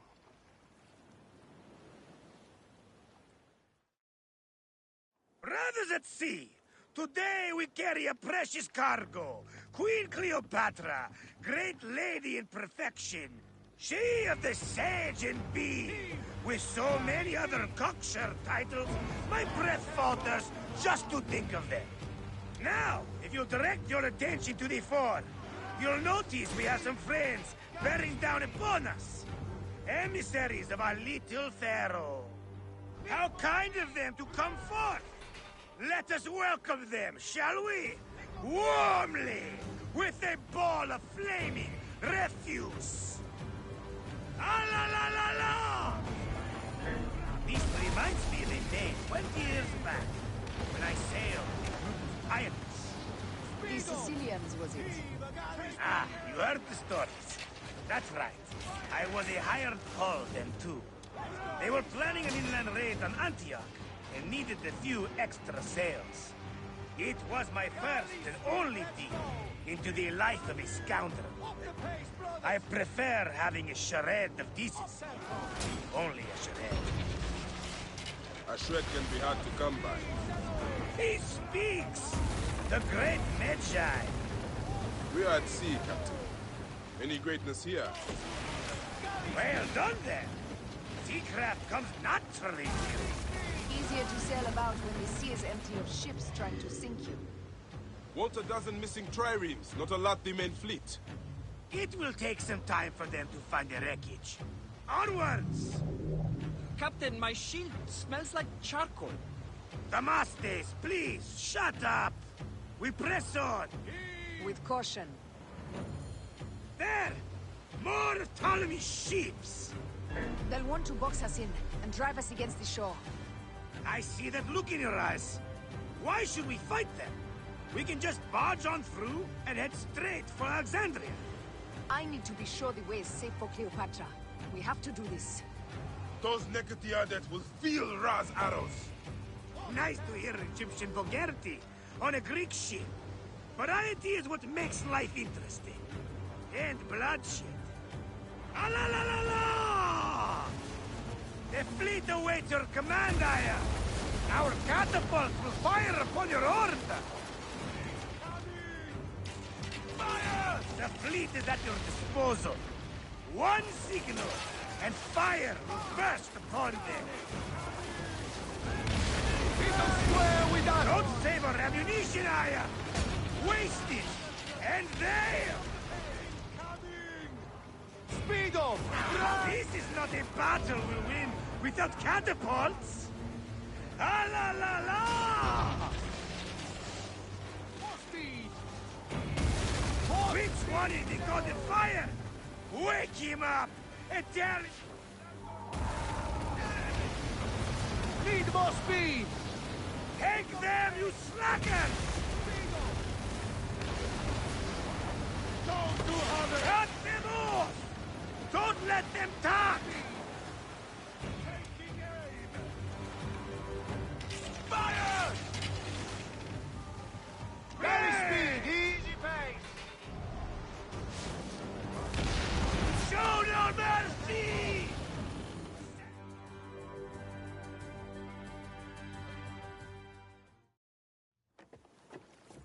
Brothers at sea, today we carry a precious cargo. Queen Cleopatra, great lady in perfection. She of the Sage and Bee. With so many other cocksure titles, my breath falters just to think of them. Now, if you'll direct your attention to the fore, you'll notice we have some friends bearing down upon us. Emissaries of our little pharaoh. How kind of them to come forth. Let us welcome them, shall we? Warmly, with a ball of flaming refuse. Ah la la la la! This reminds me of a day 20 years back, when I sailed with pirates. The Sicilians, was it? Ah, you heard the stories. That's right. I was a hired hull then, too. They were planning an inland raid on Antioch, and needed a few extra sails. It was my first and only deal into the life of a scoundrel. I prefer having a charade of decency. Only a charade. A shred can be hard to come by. He speaks! The great Magi! We are at sea, Captain. Any greatness here? Well done, then! Seacraft comes naturally to you. Easier to sail about when the sea is empty of ships trying to sink you. Want a dozen missing triremes, not a lot the main fleet. It will take some time for them to find the wreckage. Onwards! Captain, my shield smells like charcoal. Damastes, please, shut up! We press on! With caution. There! More Ptolemy ships! They'll want to box us in and drive us against the shore. I see that look in your eyes. Why should we fight them? We can just barge on through and head straight for Alexandria. I need to be sure the way is safe for Cleopatra. We have to do this. Those Nekatiadet will feel Ra's arrows. Nice to hear Egyptian vulgarity on a Greek ship. Variety is what makes life interesting. And bloodshed. Ah la la la la! The fleet awaits your command, Aya. Our catapults will fire upon your order. Fire! The fleet is at your disposal. One signal, and fire will burst upon them. Don't save our ammunition, Aya! Waste it! And there! Speedo! This is not a battle we'll win without catapults! Ah la la la! Speed! Which one is the god of fire? Wake him up! And tell him... Need more speed! Take them, you slackers! Don't do harder! Cut them off! Don't let them talk! Fire! Very speed! Easy pace! Show no mercy!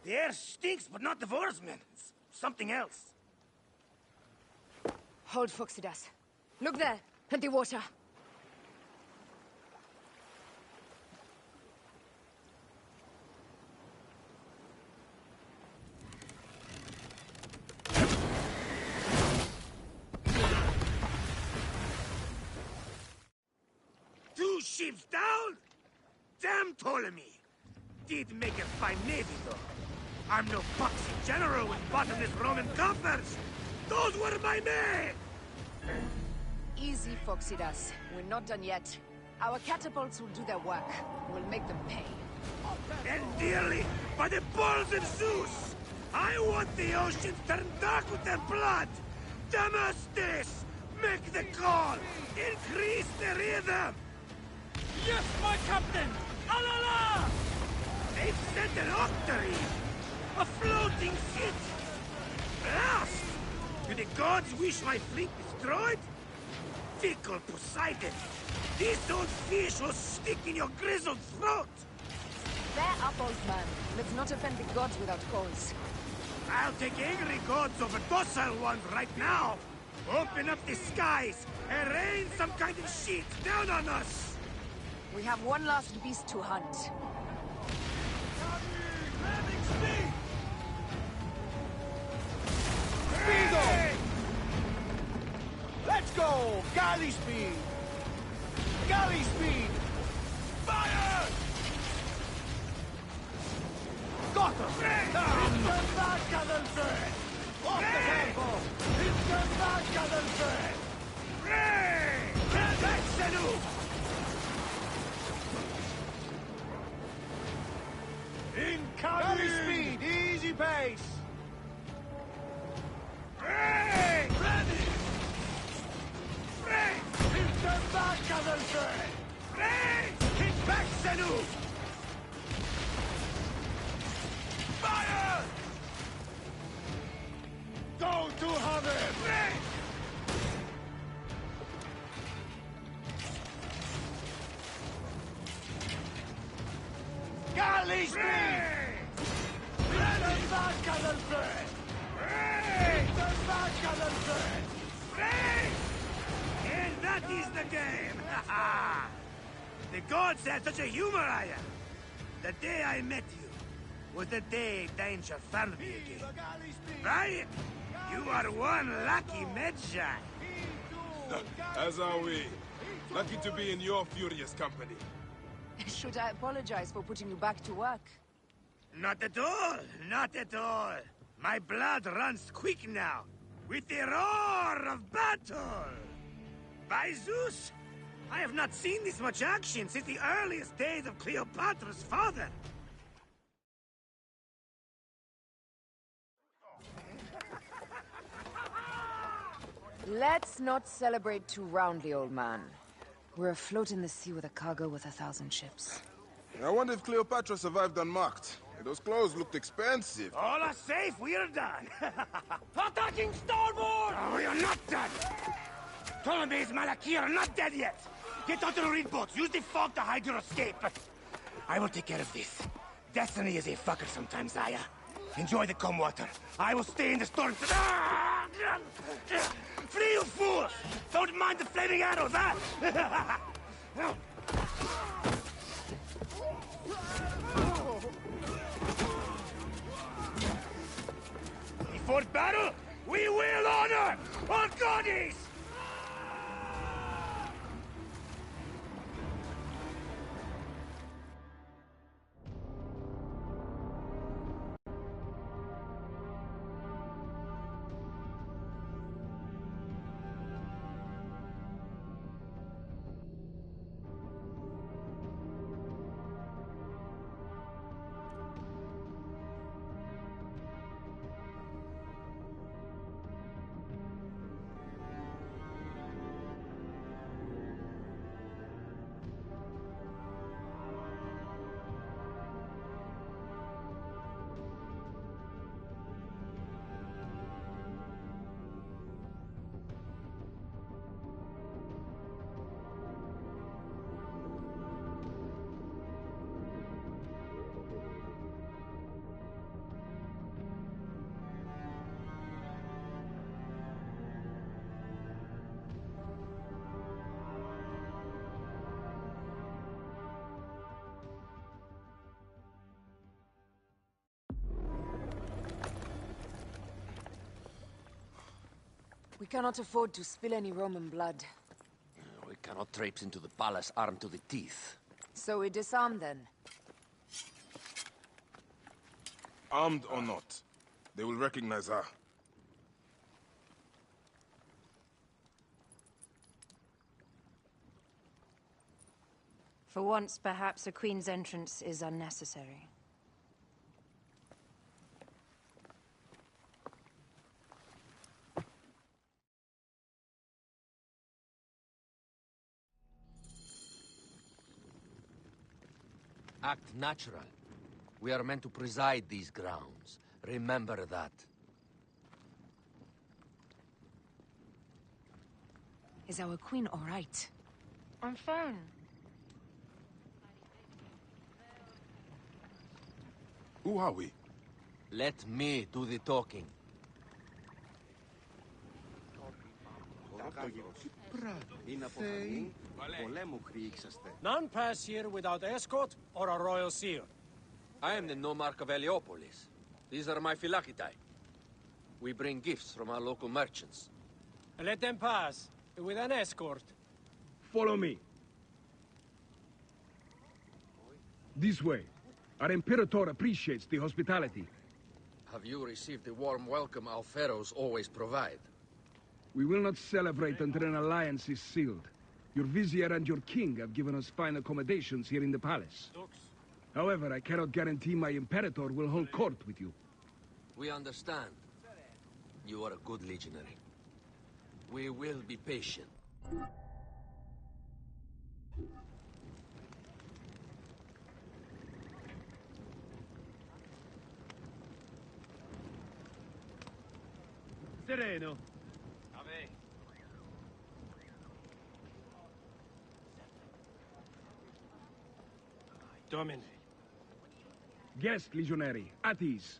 The air stinks, but not the Vorsman. It's something else. Hold, Phoxidas. Look there, at the water. Two ships down? Damn Ptolemy! Did make a fine navy, though. I'm no boxing general with bottomless Roman coffers! Those were my men! Easy, Phoxidas. We're not done yet. Our catapults will do their work. We'll make them pay. And dearly, by the balls of Zeus! I want the oceans turned dark with their blood! Damastis! Make the call! Increase the rhythm! Yes, my captain! Alala! They've sent an octarine! A floating city! Blast! Do the gods wish my fleet destroyed? Fickle Poseidon! This old fish will stick in your grizzled throat! Bear up, old man. Let's not offend the gods without cause. I'll take angry gods over docile ones right now! Open up the skies and rain some kind of shit down on us! We have one last beast to hunt. Speedo! Let's go! Galley speed! Galley speed! Fire! Got him! Hintervacca del Fe! Off the tempo! Hintervacca del Fe! Incoming! Galley speed! Easy pace! Ready! Hintervacca del Fe! Hit back, Senu! Fire! Go to heaven! Galley speed! Hintervacca del Fe! Hintervacca del Fe! And that is the game! The gods had such a humor, Aya! The day I met you was the day danger found me again. Right? You are one lucky Medjay. As are we. Lucky to be in your furious company. Should I apologize for putting you back to work? Not at all! Not at all! My blood runs quick now, with the roar of battle! By Zeus! I have not seen this much action since the earliest days of Cleopatra's father! Let's not celebrate too roundly, old man. We're afloat in the sea with a cargo with 1,000 ships. I wonder if Cleopatra survived unmarked. Those clothes looked expensive. All are safe, we're done! Attacking starboard! Oh, you're not done! Ptolemy's Malakir are not dead yet! Get onto the reed boats, use the fog to hide your escape! I will take care of this. Destiny is a fucker sometimes, Aya. Enjoy the calm water. I will stay in the storm. Flee, you fools! Don't mind the flaming arrows, huh? Before battle, we will honor our goddess! We cannot afford to spill any Roman blood. We cannot traipse into the palace armed to the teeth. So we disarm then? Armed or not, they will recognize her. For once, perhaps a queen's entrance is unnecessary. Act natural. We are meant to preside these grounds. Remember that. Is our queen all right? I'm fine. Who are we? Let me do the talking. None pass here without escort or a royal seal. I am the nomarch of Heliopolis. These are my Phylakitai. We bring gifts from our local merchants. Let them pass, with an escort. Follow me. This way. Our Imperator appreciates the hospitality. Have you received the warm welcome our pharaohs always provide? We will not celebrate until an alliance is sealed. Your vizier and your king have given us fine accommodations here in the palace. However, I cannot guarantee my Imperator will hold court with you. We understand. You are a good legionary. We will be patient. Sereno. Domine. Guest, legionary, at ease.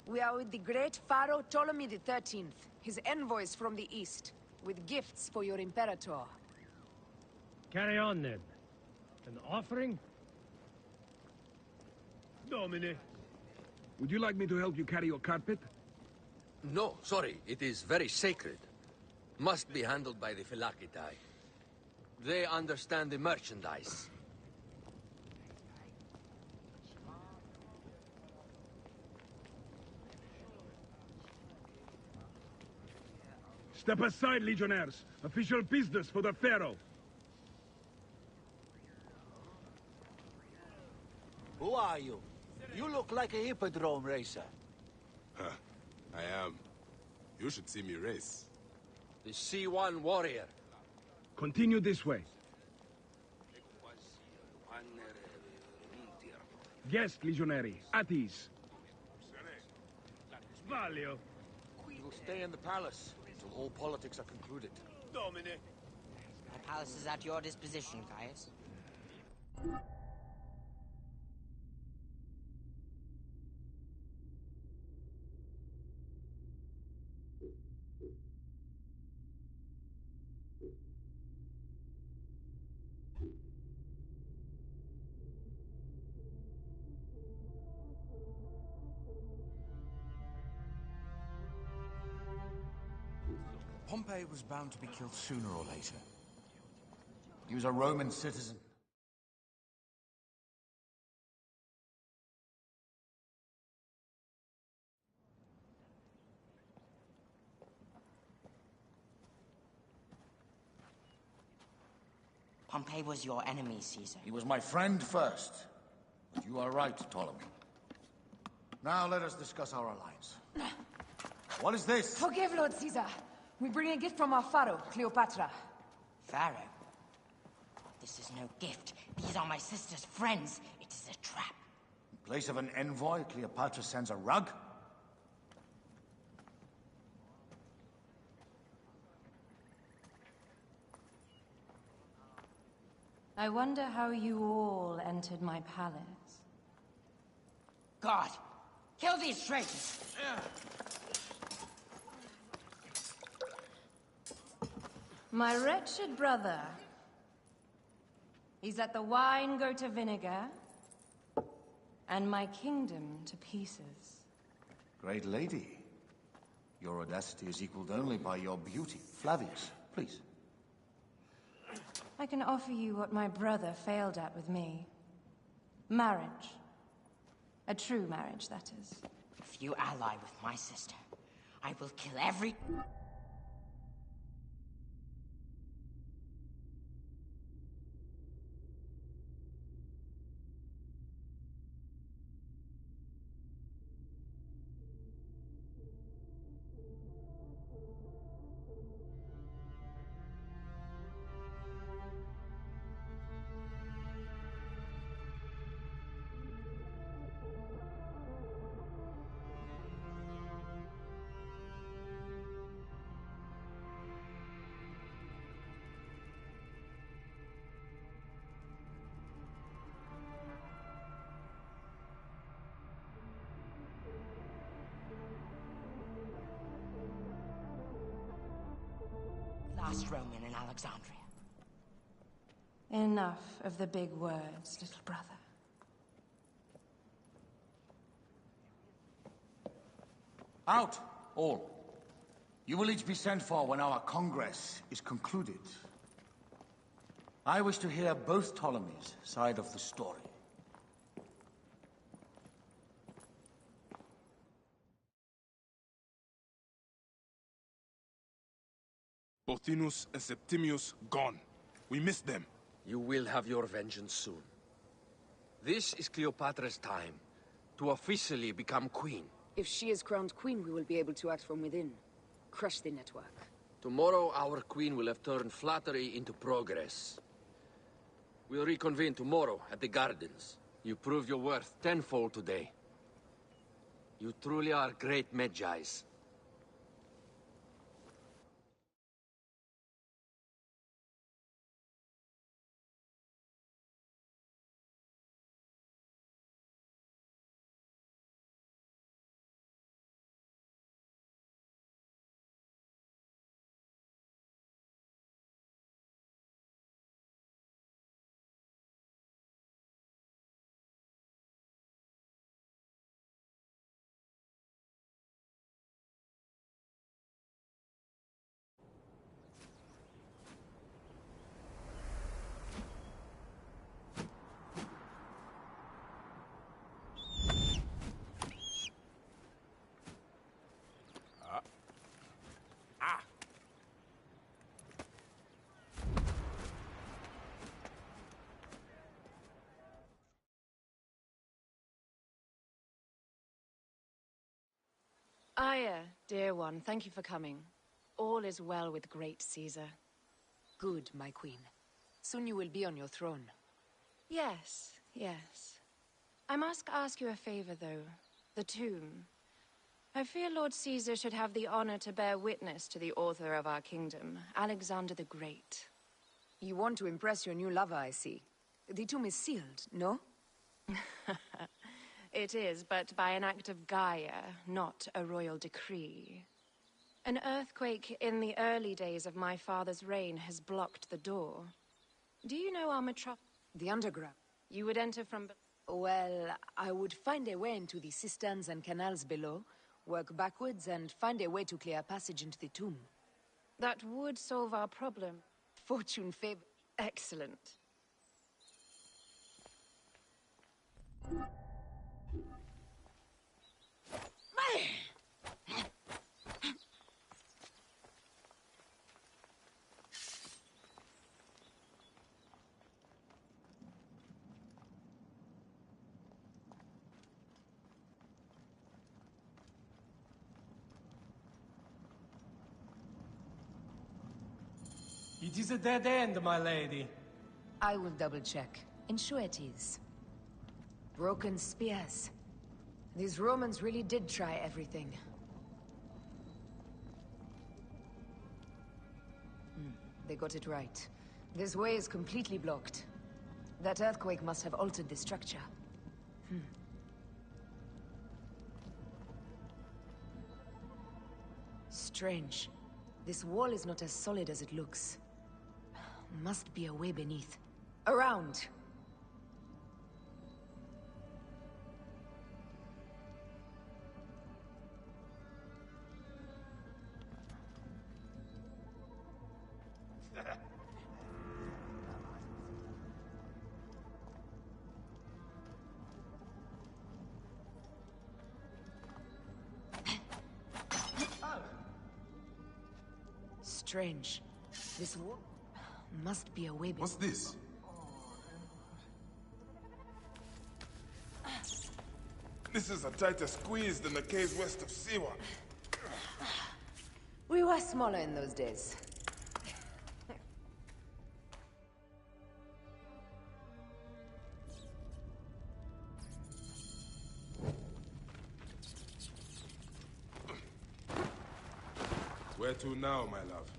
We are with the great Pharaoh Ptolemy XIII, his envoys from the east, with gifts for your Imperator. Carry on, then. An offering? Domine. Would you like me to help you carry your carpet? No, sorry. It is very sacred. Must be handled by the Phylakitai. They understand the merchandise. Step aside, legionnaires. Official business for the Pharaoh. Who are you? You look like a hippodrome racer. Huh. I am. You should see me race. The C1 warrior. Continue this way. Guest, legionary, at ease. Sbaglio. You will stay in the palace until all politics are concluded. Domine. My palace is at your disposition, Caius. Pompey was bound to be killed sooner or later. He was a Roman citizen. Pompey was your enemy, Caesar. He was my friend first. But you are right, Ptolemy. Now let us discuss our alliance. What is this? Forgive, Lord Caesar. We bring a gift from our pharaoh, Cleopatra. Pharaoh? This is no gift. These are my sister's friends. It is a trap. In place of an envoy, Cleopatra sends a rug? I wonder how you all entered my palace. God! Kill these traitors! My wretched brother. He's let the wine go to vinegar, and my kingdom to pieces. Great lady. Your audacity is equaled only by your beauty. Flavius, please. I can offer you what my brother failed at with me. Marriage. A true marriage, that is. If you ally with my sister, I will kill every... last Roman in Alexandria. Enough of the big words, little brother. Out, all. You will each be sent for when our Congress is concluded. I wish to hear both Ptolemy's side of the story. Pothinus and Septimius gone. We missed them. You will have your vengeance soon. This is Cleopatra's time to officially become queen. If she is crowned queen, we will be able to act from within. Crush the network. Tomorrow, our queen will have turned flattery into progress. We'll reconvene tomorrow at the gardens. You proved your worth tenfold today. You truly are great Magi's. Aya, dear one, thank you for coming. All is well with great Caesar. Good, my queen. Soon you will be on your throne. Yes, yes. I must ask you a favor, though. The tomb. I fear Lord Caesar should have the honor to bear witness to the author of our kingdom, Alexander the Great. You want to impress your new lover, I see. The tomb is sealed, no? It is, but by an act of Gaia, not a royal decree. An earthquake in the early days of my father's reign has blocked the door. Do you know our The underground. You would enter from... Well, I would find a way into the cisterns and canals below, work backwards, and find a way to clear a passage into the tomb. That would solve our problem. Fortune favor. Excellent. It is a dead end, my lady. I will double-check. Ensure it is. Broken spears. These Romans really did try everything. They got it right. This way is completely blocked. That earthquake must have altered the structure. Strange. This wall is not as solid as it looks. Must be a way beneath. Around! Strange. This wall must be a way beneath. What's this? This is a tighter squeeze than the caves west of Siwa. We were smaller in those days. Where to now, my love?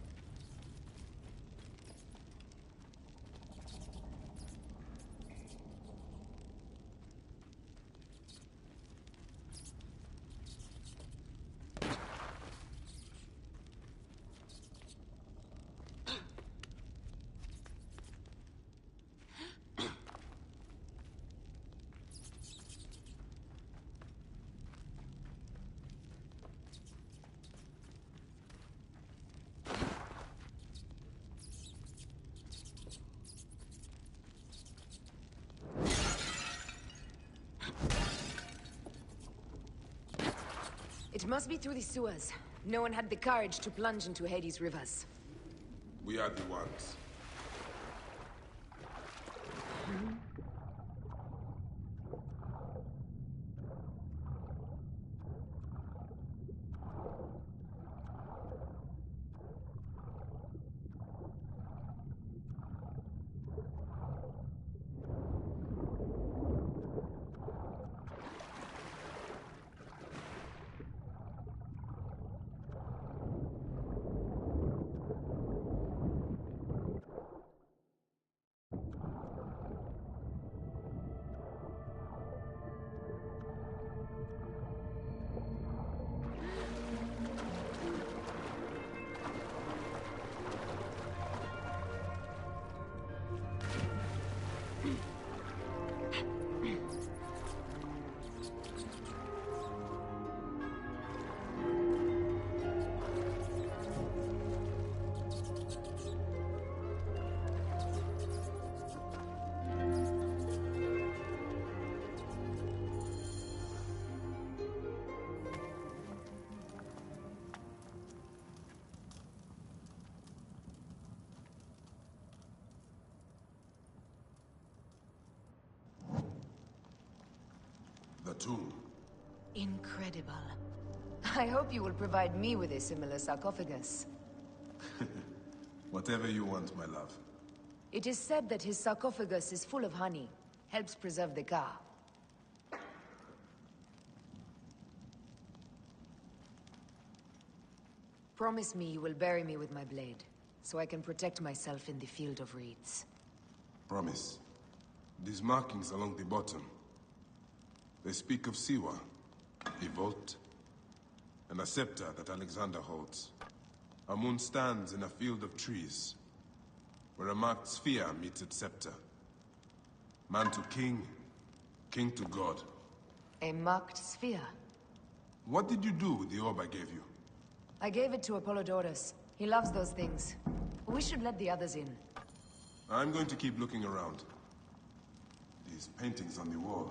It must be through the sewers. No one had the courage to plunge into Hades' rivers. We are the ones. The tomb. Incredible. I hope you will provide me with a similar sarcophagus. Whatever you want, my love. It is said that his sarcophagus is full of honey. Helps preserve the Ka. Promise me you will bury me with my blade, so I can protect myself in the field of reeds. Promise. These markings along the bottom. They speak of Siwa, a vault, and a scepter that Alexander holds. A moon stands in a field of trees, where a marked sphere meets its scepter. Man to king, king to god. A marked sphere? What did you do with the orb I gave you? I gave it to Apollodorus. He loves those things. We should let the others in. I'm going to keep looking around. These paintings on the wall.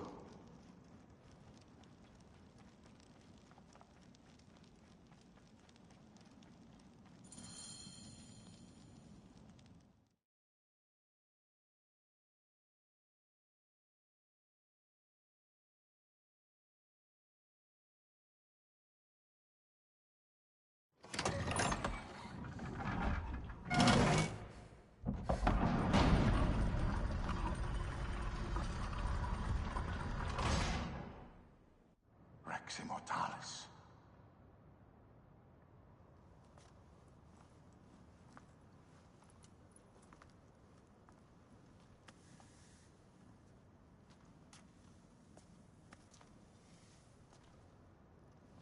Rex Immortalis.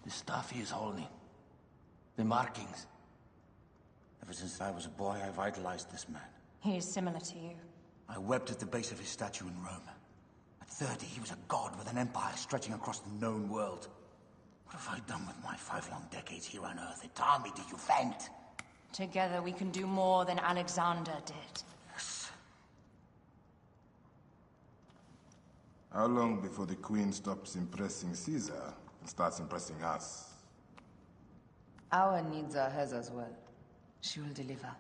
The stuff he is holding. The markings. Ever since I was a boy, I've idolized this man. He is similar to you. I wept at the base of his statue in Rome. At 30, he was a god with an empire stretching across the known world. What have I done with my 5 long decades here on Earth? An army to defend. Together we can do more than Alexander did. Yes. How long before the Queen stops impressing Caesar and starts impressing us? Our needs are hers as well. She will deliver.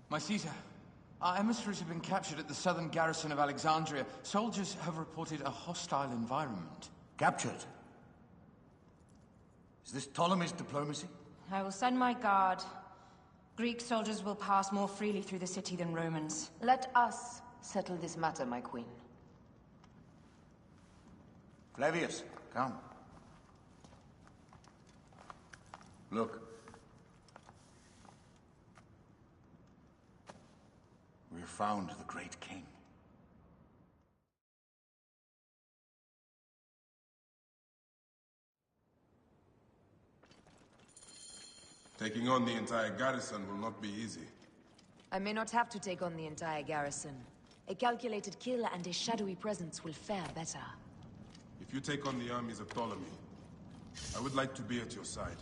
My Caesar, our emissaries have been captured at the southern garrison of Alexandria. Soldiers have reported a hostile environment. Captured? Is this Ptolemy's diplomacy? I will send my guard. Greek soldiers will pass more freely through the city than Romans. Let us settle this matter, my queen. Flavius, come. Look. We have found the great king. Taking on the entire garrison will not be easy. I may not have to take on the entire garrison. A calculated kill and a shadowy presence will fare better. If you take on the armies of Ptolemy, I would like to be at your side.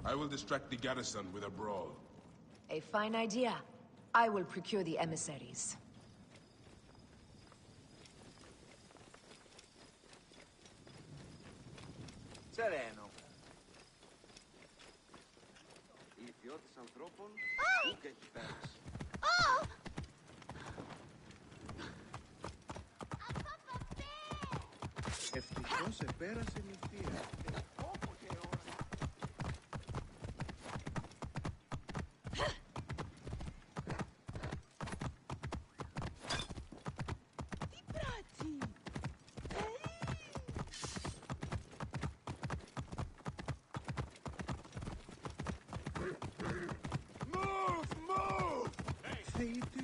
I will distract the garrison with a brawl. A fine idea. I will procure the emissaries. Sereno. Ιδιώτης ανθρώπων, ούκ έχει πέρας. Ευτυχώς επέρασε νυχτία.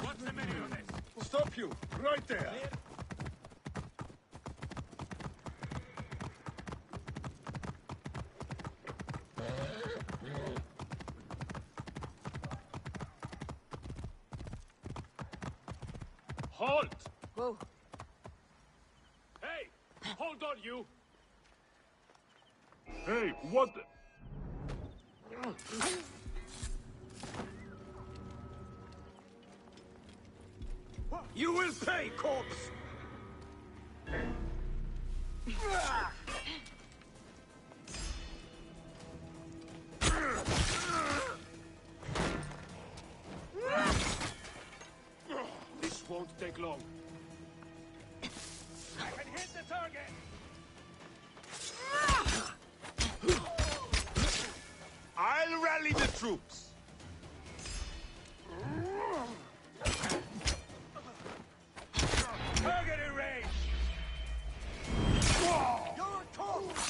What's the meaning of this? Stop you! Right there! Halt! Whoa. Hey! Hold on, you! Hey, what the... You will pay, corpse! This won't take long. I can hit the target! I'll rally the troops! Target in range! You're a corpse!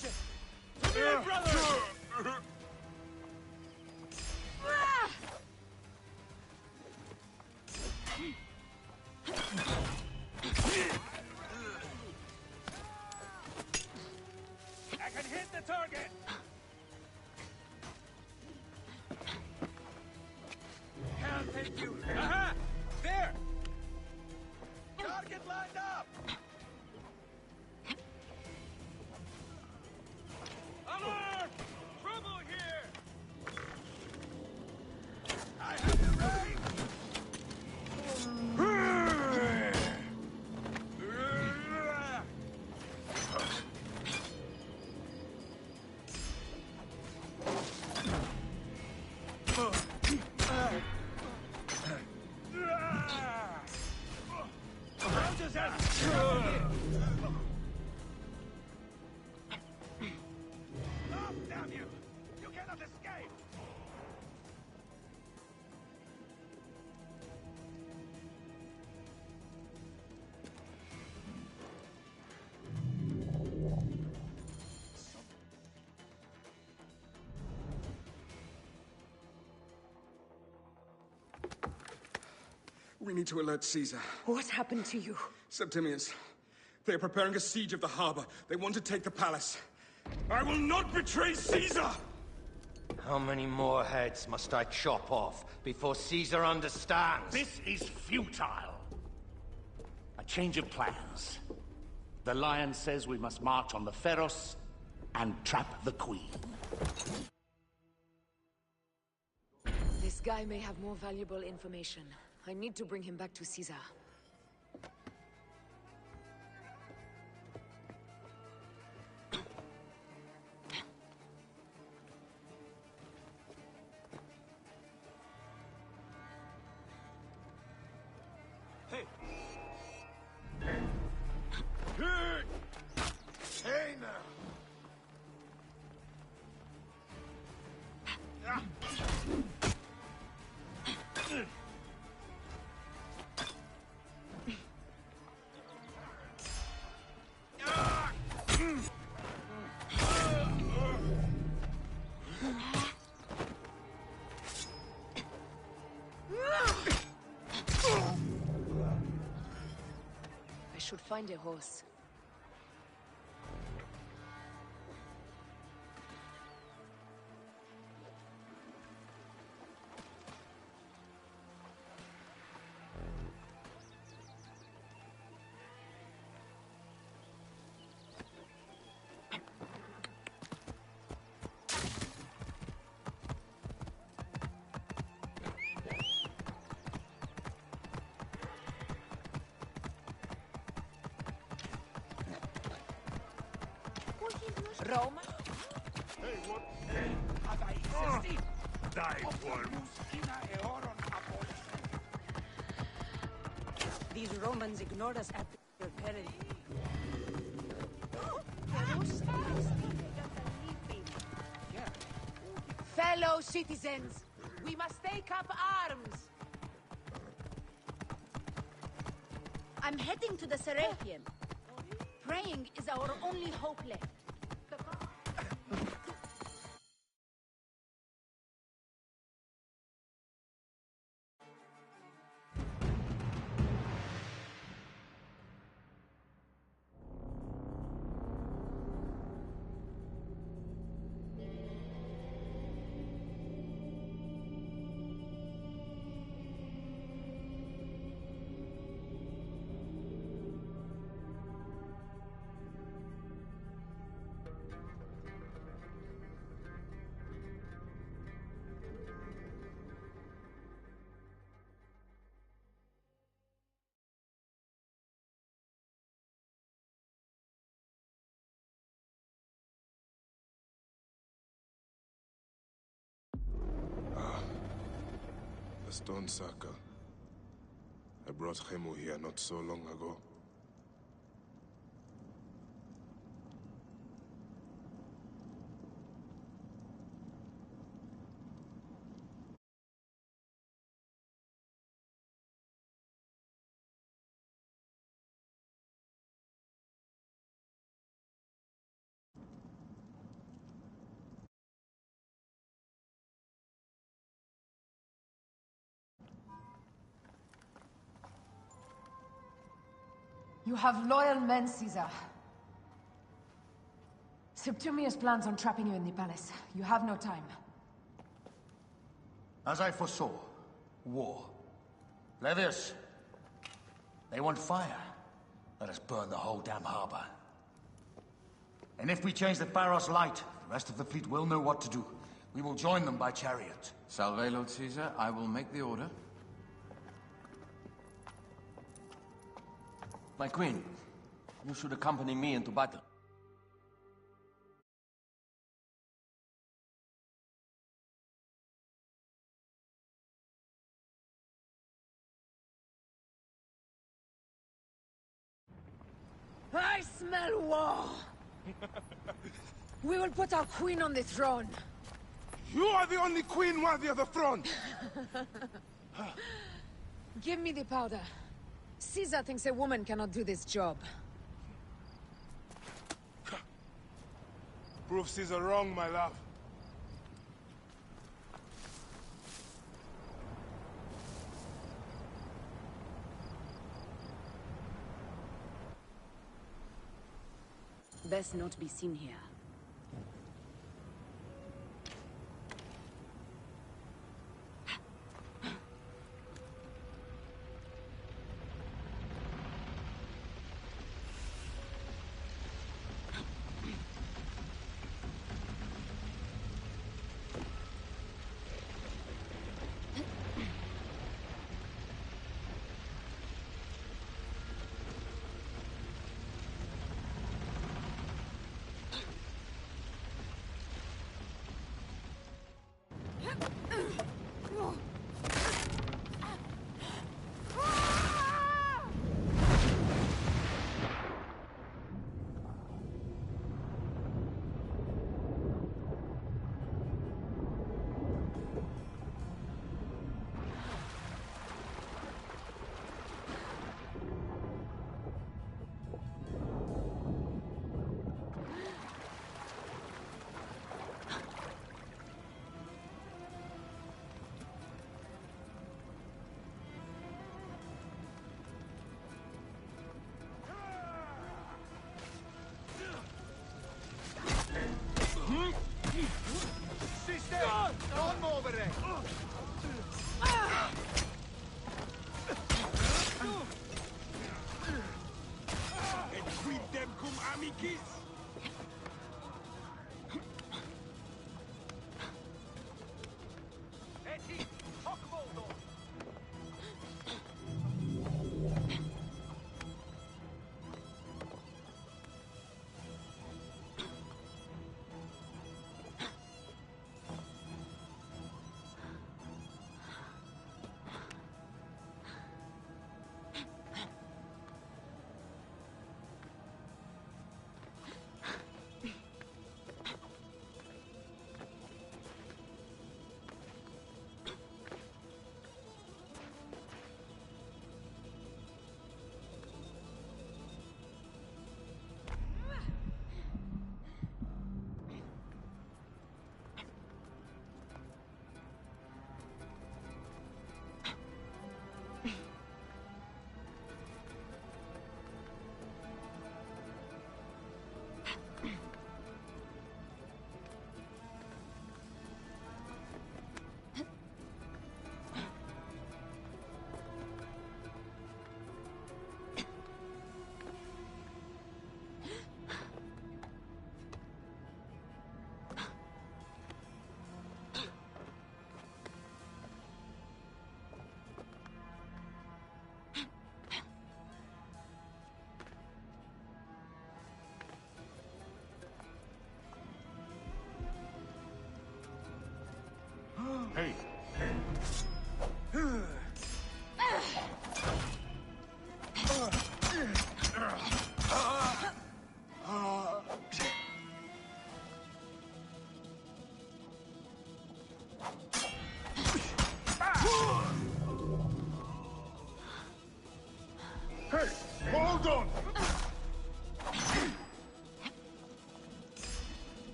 Shit! Come here, brother! I can hit the target! Can't take you! Aha! There! Target lined up! Alert! Trouble here! I have the range! Stop, damn you! You cannot escape! We need to alert Caesar. What happened to you? Septimius. They are preparing a siege of the harbor. They want to take the palace. I will not betray Caesar! How many more heads must I chop off before Caesar understands? This is futile. A change of plans. The Lion says we must march on the Pharos and trap the Queen. This guy may have more valuable information. I need to bring him back to Caesar. Hey! Hey now! I should find a horse. Roma? These Romans ignored us at their peril. Fellow citizens, we must take up arms. I'm heading to the Serapeum. Praying is our only hope left. The stone circle. I brought Hemu here not so long ago. You have loyal men, Caesar. Septimius plans on trapping you in the palace. You have no time. As I foresaw, war. Levius, they want fire. Let us burn the whole damn harbor. And if we change the Pharos light, the rest of the fleet will know what to do. We will join them by chariot. Salve, Lord Caesar. I will make the order. My queen, you should accompany me into battle. I smell war! We will put our queen on the throne. You are the only queen worthy of the throne! Give me the powder. Caesar thinks a woman cannot do this job. Prove Caesar wrong, my love. Best not be seen here.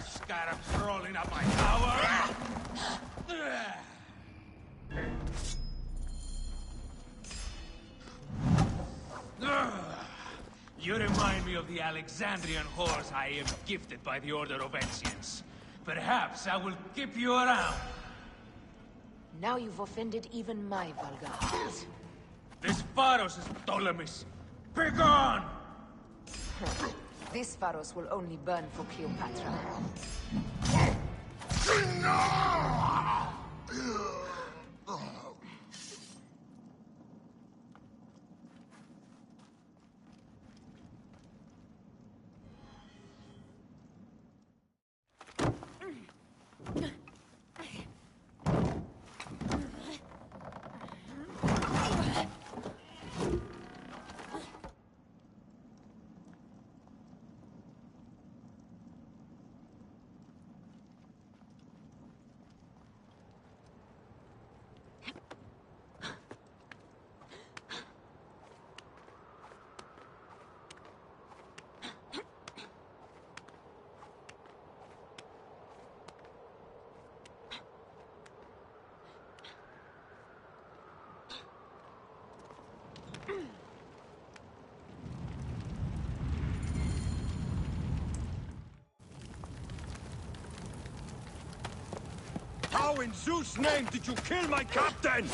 scarabs rolling up my tower! You remind me of the Alexandrian whores I am gifted by the Order of Ancients. Perhaps I will keep you around. Now you've offended even my vulgar heart. This Pharos is Ptolemy's. Begone! This Pharos will only burn for Cleopatra. How in Zeus' name did you kill my captain?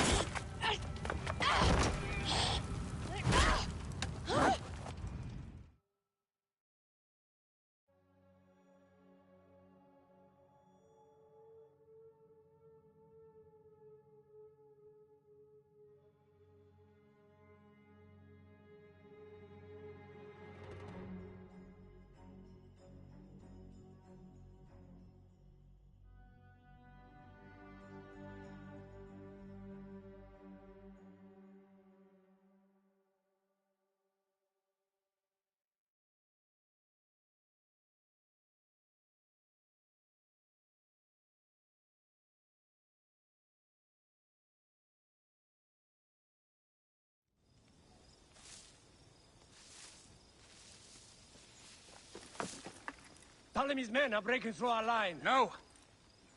Ptolemy's men are breaking through our line. No!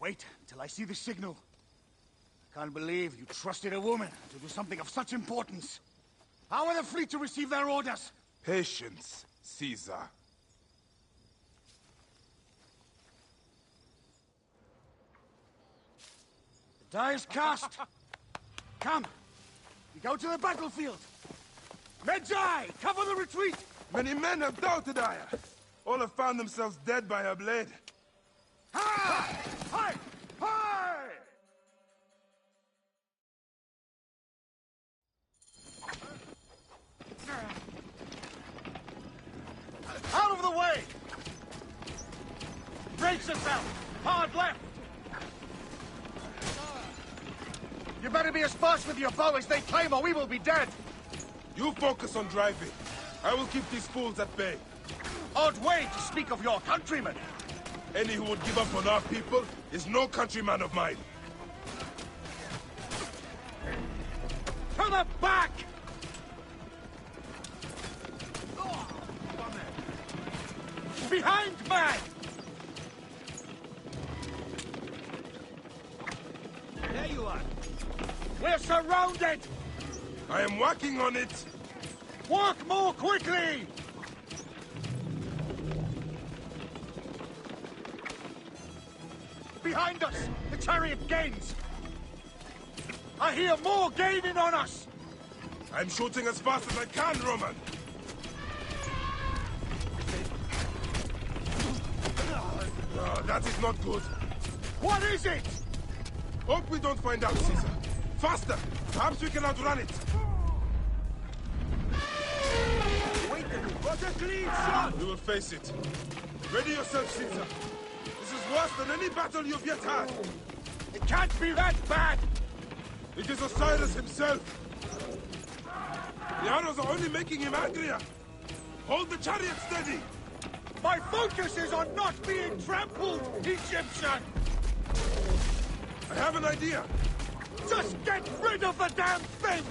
Wait until I see the signal. I can't believe you trusted a woman to do something of such importance. How are the fleet to receive their orders? Patience, Caesar. The die is cast. Come, we go to the battlefield. Medjay, cover the retreat! Many men have doubted Aya. All have found themselves dead by her blade. Hi! Hi! Hi! Out of the way! Brace yourself! Hard left! You better be as fast with your bow as they claim, or we will be dead! You focus on driving. I will keep these fools at bay. Odd way to speak of your countrymen! Any who would give up on our people is no countryman of mine. To the back! Behind, man! There you are. We're surrounded! I am working on it! Work more quickly! Behind us! The chariot gains! I hear more gaining on us! I'm shooting as fast as I can, Roman! Oh, that is not good. What is it? Hope we don't find out, Caesar. Faster! Perhaps we can outrun it! Wait a minute! What a clean shot! We will face it. Ready yourself, Caesar. This is worse than any battle you've yet had. It can't be that bad! It is Osiris himself. The arrows are only making him angrier. Hold the chariot steady! My focus is on not being trampled, Egyptian! I have an idea. Just get rid of the damn thing!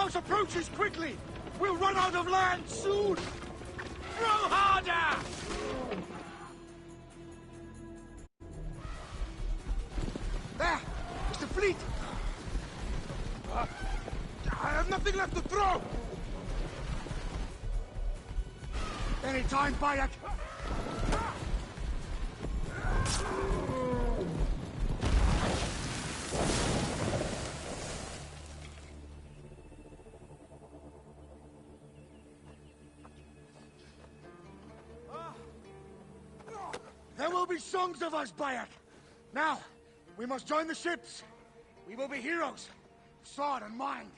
house approaches quickly! We'll run out of land soon! Throw harder! There! It's the fleet! I have nothing left to throw! Anytime, Bayek! There will be songs of us, Bayek! Now, we must join the ships! We will be heroes! Sword and mind!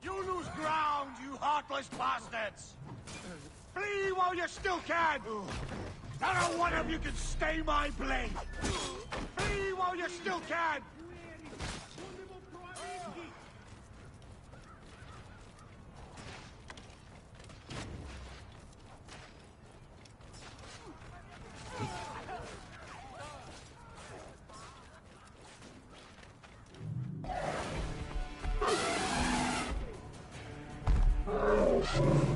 You lose ground, you heartless bastards! Flee while you still can! Not a one of you can stay my blade! Flee while you still can!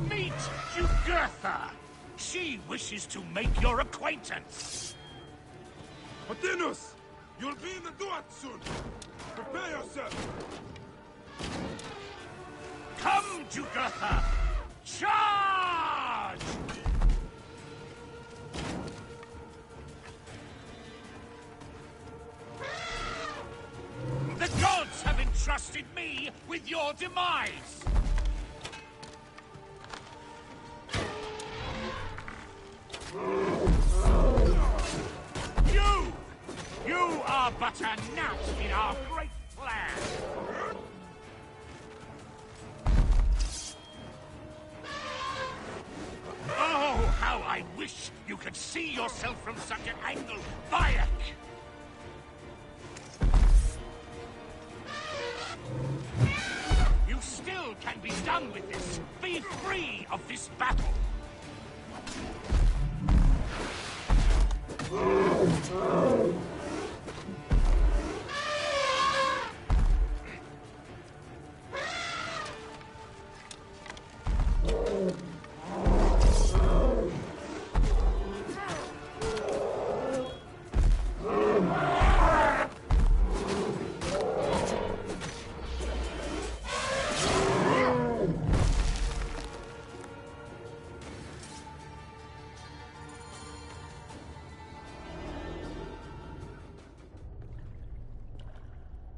Meet Jugurtha! She wishes to make your acquaintance! Martinus! You'll be in the Duat soon! Prepare yourself! Come, Jugurtha! Charge! The gods have entrusted me with your demise! You are but a gnat in our great plan! Oh, how I wish you could see yourself from such an angle, Bayek! You still can be done with this. Be free of this battle.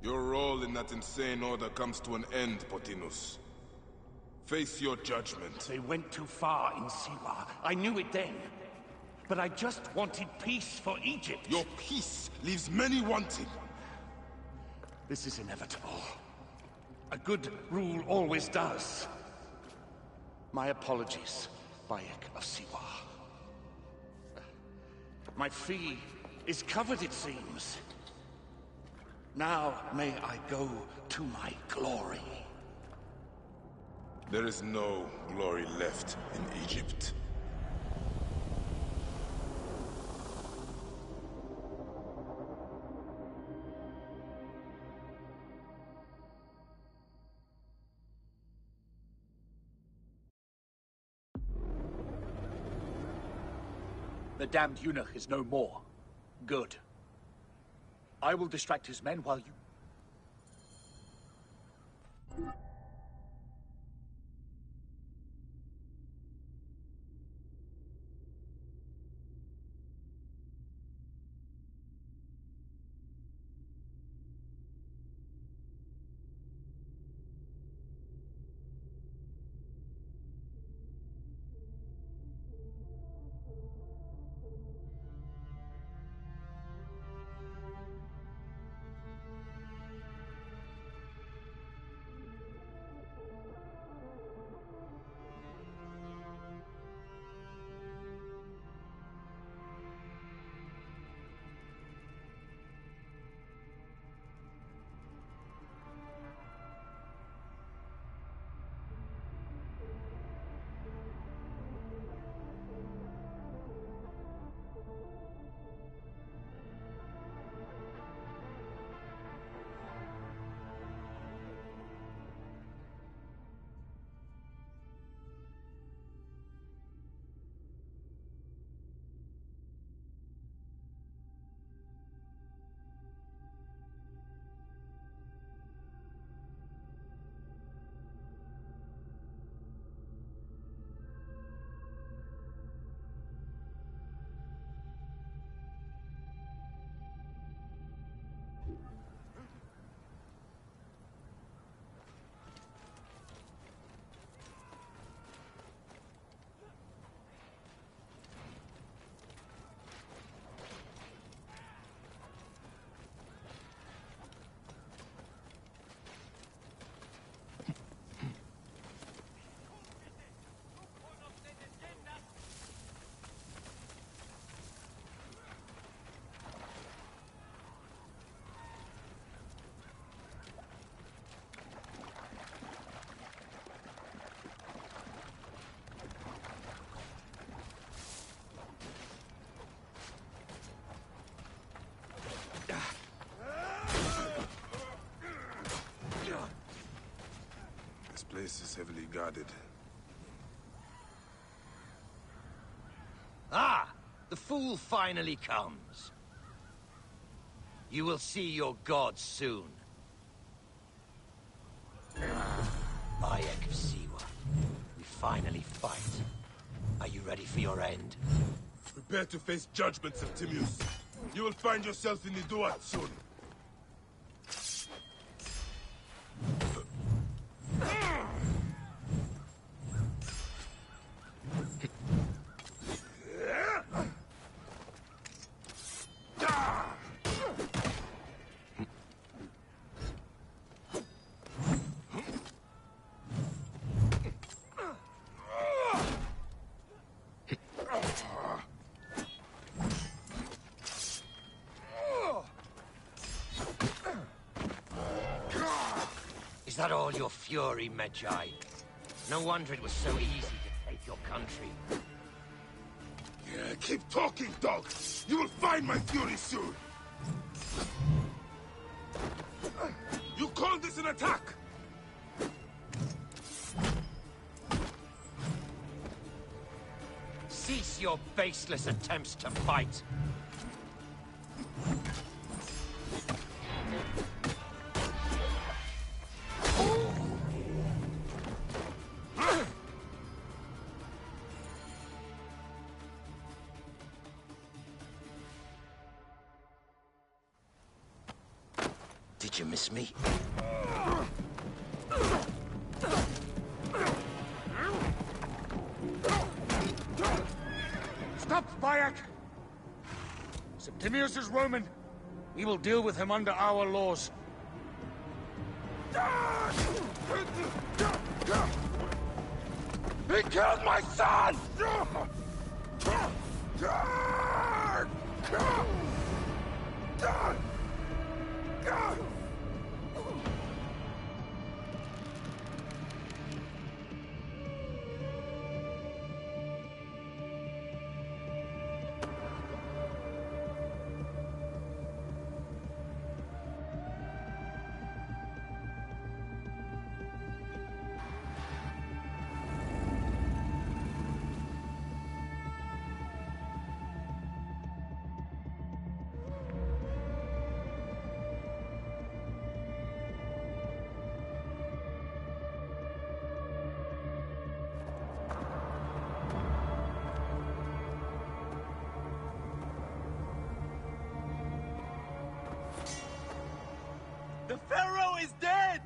Your role in that insane order comes to an end, Potinus. Face your judgment. They went too far in Siwa. I knew it then. But I just wanted peace for Egypt. Your peace leaves many wanting. This is inevitable. A good rule always does. My apologies, Bayek of Siwa. My fee is covered, it seems. Now may I go to my glory. There is no glory left in Egypt. The damned eunuch is no more. Good. I will distract his men while you... place is heavily guarded. Ah! The fool finally comes. You will see your gods soon. Bayek of Siwa. We finally fight. Are you ready for your end? Prepare to face judgments of Timus. You will find yourself in the Duat soon. Is that all your fury, Medjay? No wonder it was so easy to take your country. Yeah, keep talking, dog! You will find my fury soon! You call this an attack? Cease your baseless attempts to fight! Did you miss me? Stop, Bayek! Septimius is Roman. We will deal with him under our laws. He killed my son! The Pharaoh is dead!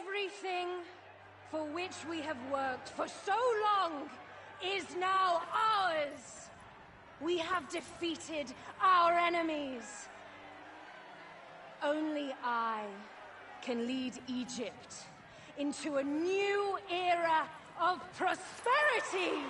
Everything for which we have worked for so long is now ours. We have defeated our enemies. Only I can lead Egypt into a new era of prosperity.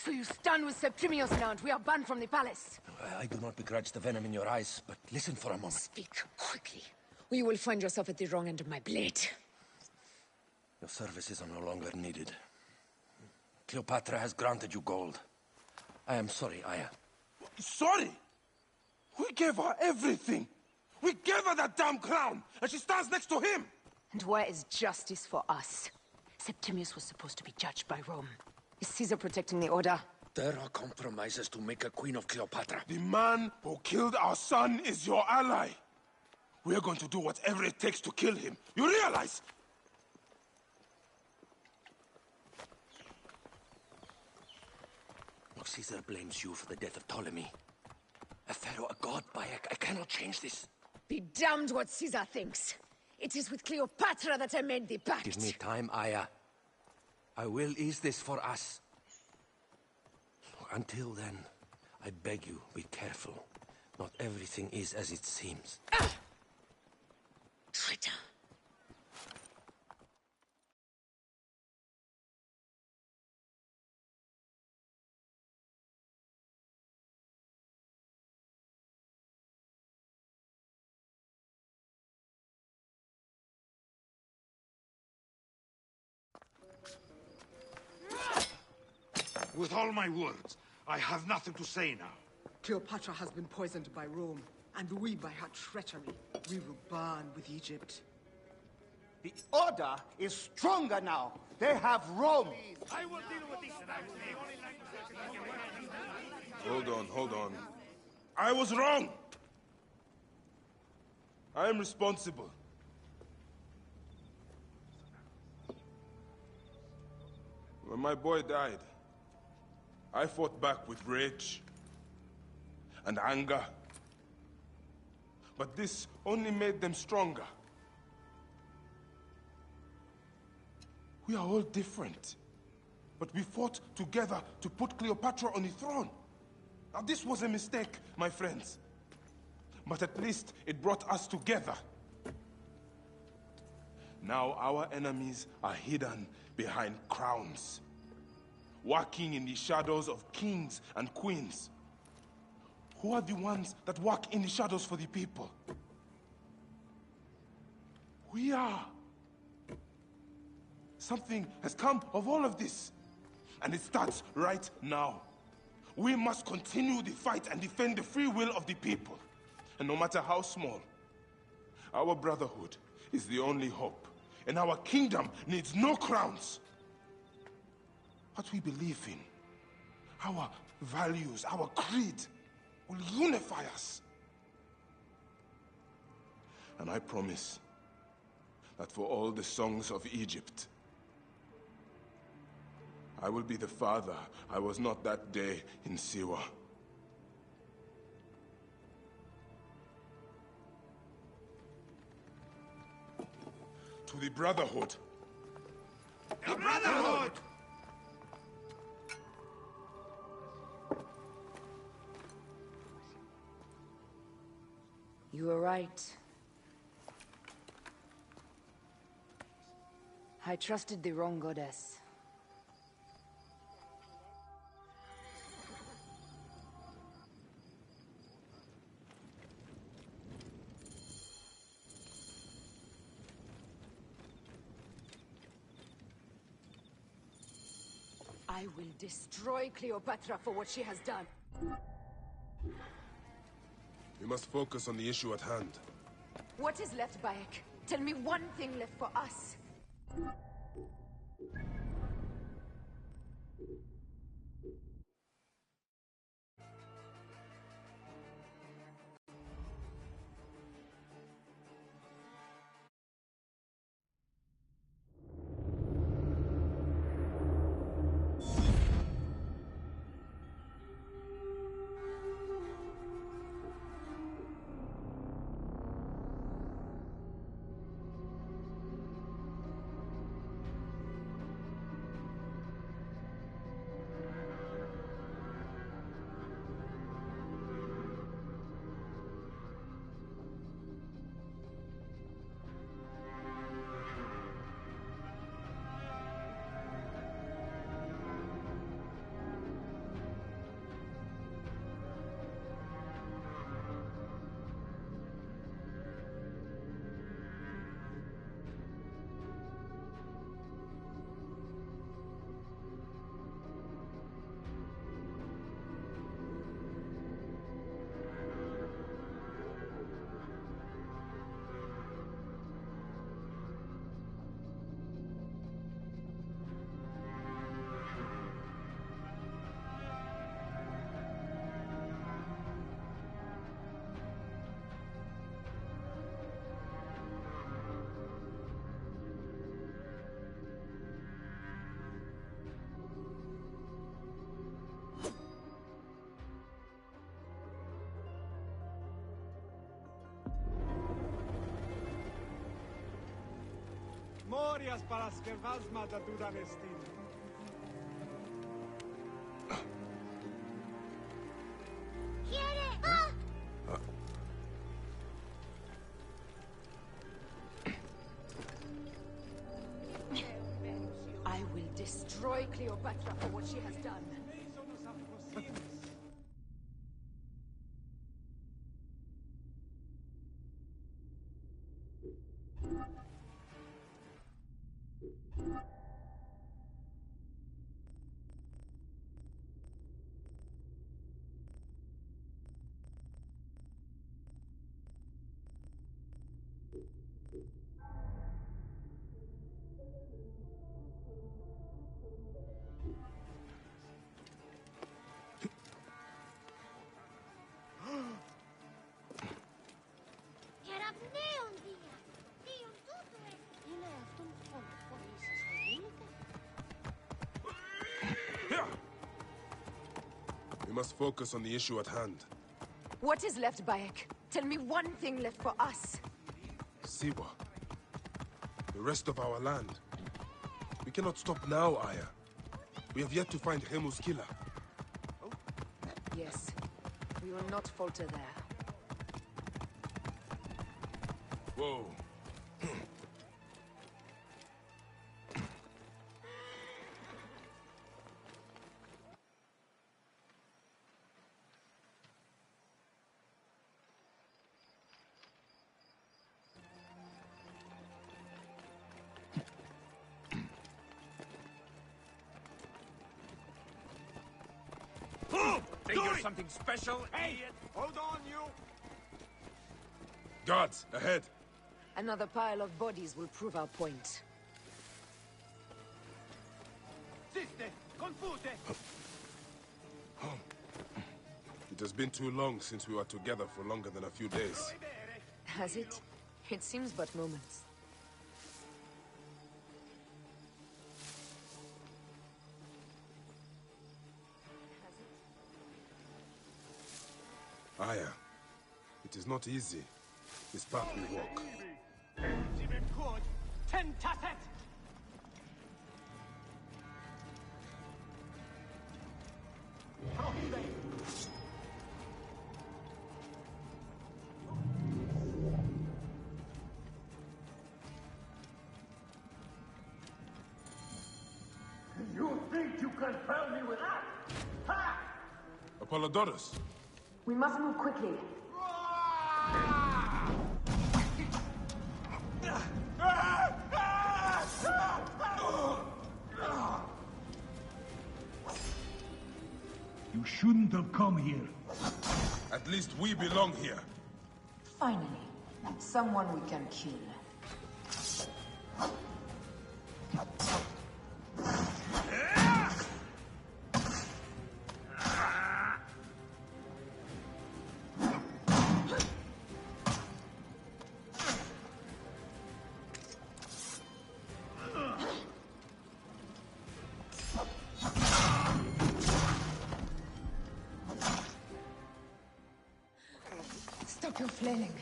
So you stand with Septimius now, and we are banned from the palace. I do not begrudge the venom in your eyes, but listen for a moment. Speak quickly, or you will find yourself at the wrong end of my blade. Your services are no longer needed. Cleopatra has granted you gold. I am sorry, Aya. Sorry? We gave her everything. We gave her that damn crown, and she stands next to him. And where is justice for us? Septimius was supposed to be judged by Rome. Is Caesar protecting the order? There are compromises to make a queen of Cleopatra. The man who killed our son is your ally. We are going to do whatever it takes to kill him. You realize? Look, Caesar blames you for the death of Ptolemy. A pharaoh, a god, Bayek. I cannot change this. Be damned what Caesar thinks. It is with Cleopatra that I made the pact. Give me time, Aya. I will ease this for us. Look, until then, I beg you, be careful. Not everything is as it seems. Ah! Traitor. With all my words, I have nothing to say now. Cleopatra has been poisoned by Rome, and we by her treachery. We will burn with Egypt. The Order is stronger now. They have Rome. I will deal with this. Hold on. I was wrong. I am responsible. When my boy died, I fought back with rage and anger. But this only made them stronger. We are all different. But we fought together to put Cleopatra on the throne. Now this was a mistake, my friends. But at least it brought us together. Now our enemies are hidden behind crowns, walking in the shadows of kings and queens. Who are the ones that walk in the shadows for the people? We are. Something has come of all of this, and it starts right now. We must continue the fight and defend the free will of the people. And no matter how small, our brotherhood is the only hope, and our kingdom needs no crowns. What we believe in, our values, our creed, will unify us. And I promise that for all the songs of Egypt, I will be the father I was not that day in Siwa. To the Brotherhood. The Brotherhood! You were right. I trusted the wrong goddess. I will destroy Cleopatra for what she has done. We must focus on the issue at hand. What is left, Bayek? Tell me one thing left for us. Gracias para skervazma da dudanestin. I will destroy Cleopatra for what she has done. We must focus on the issue at hand. What is left, Bayek? Tell me one thing left for us. Siwa. The rest of our land. We cannot stop now, Aya. We have yet to find Hemu's killer. Yes. We will not falter there. Whoa. Think you're something special, idiot? Hold on, you! Guards, ahead! Another pile of bodies will prove our point. Ziste! Confute! It has been too long since we were together for longer than a few days. Has it? It seems but moments. Aya, it is not easy, this path we walk. You think you can fool me with that? Ha! Apollodorus! We must move quickly. You shouldn't have come here. At least we belong here. Finally, someone we can kill. Stop your flailing.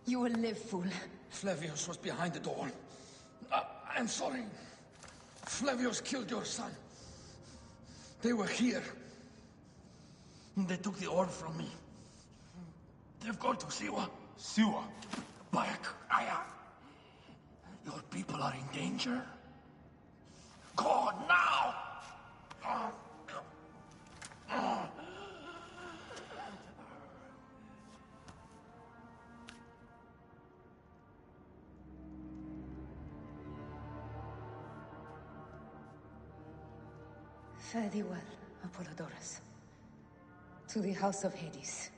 You will live, fool. Flavius was behind the door. I'm sorry. Flavius killed your son. They were here. They took the orb from me. They've gone to Siwa. Siwa? Bayek, Aya. Your people are in danger. Go now! Fare thee well, Apollodorus. To the House of Hades.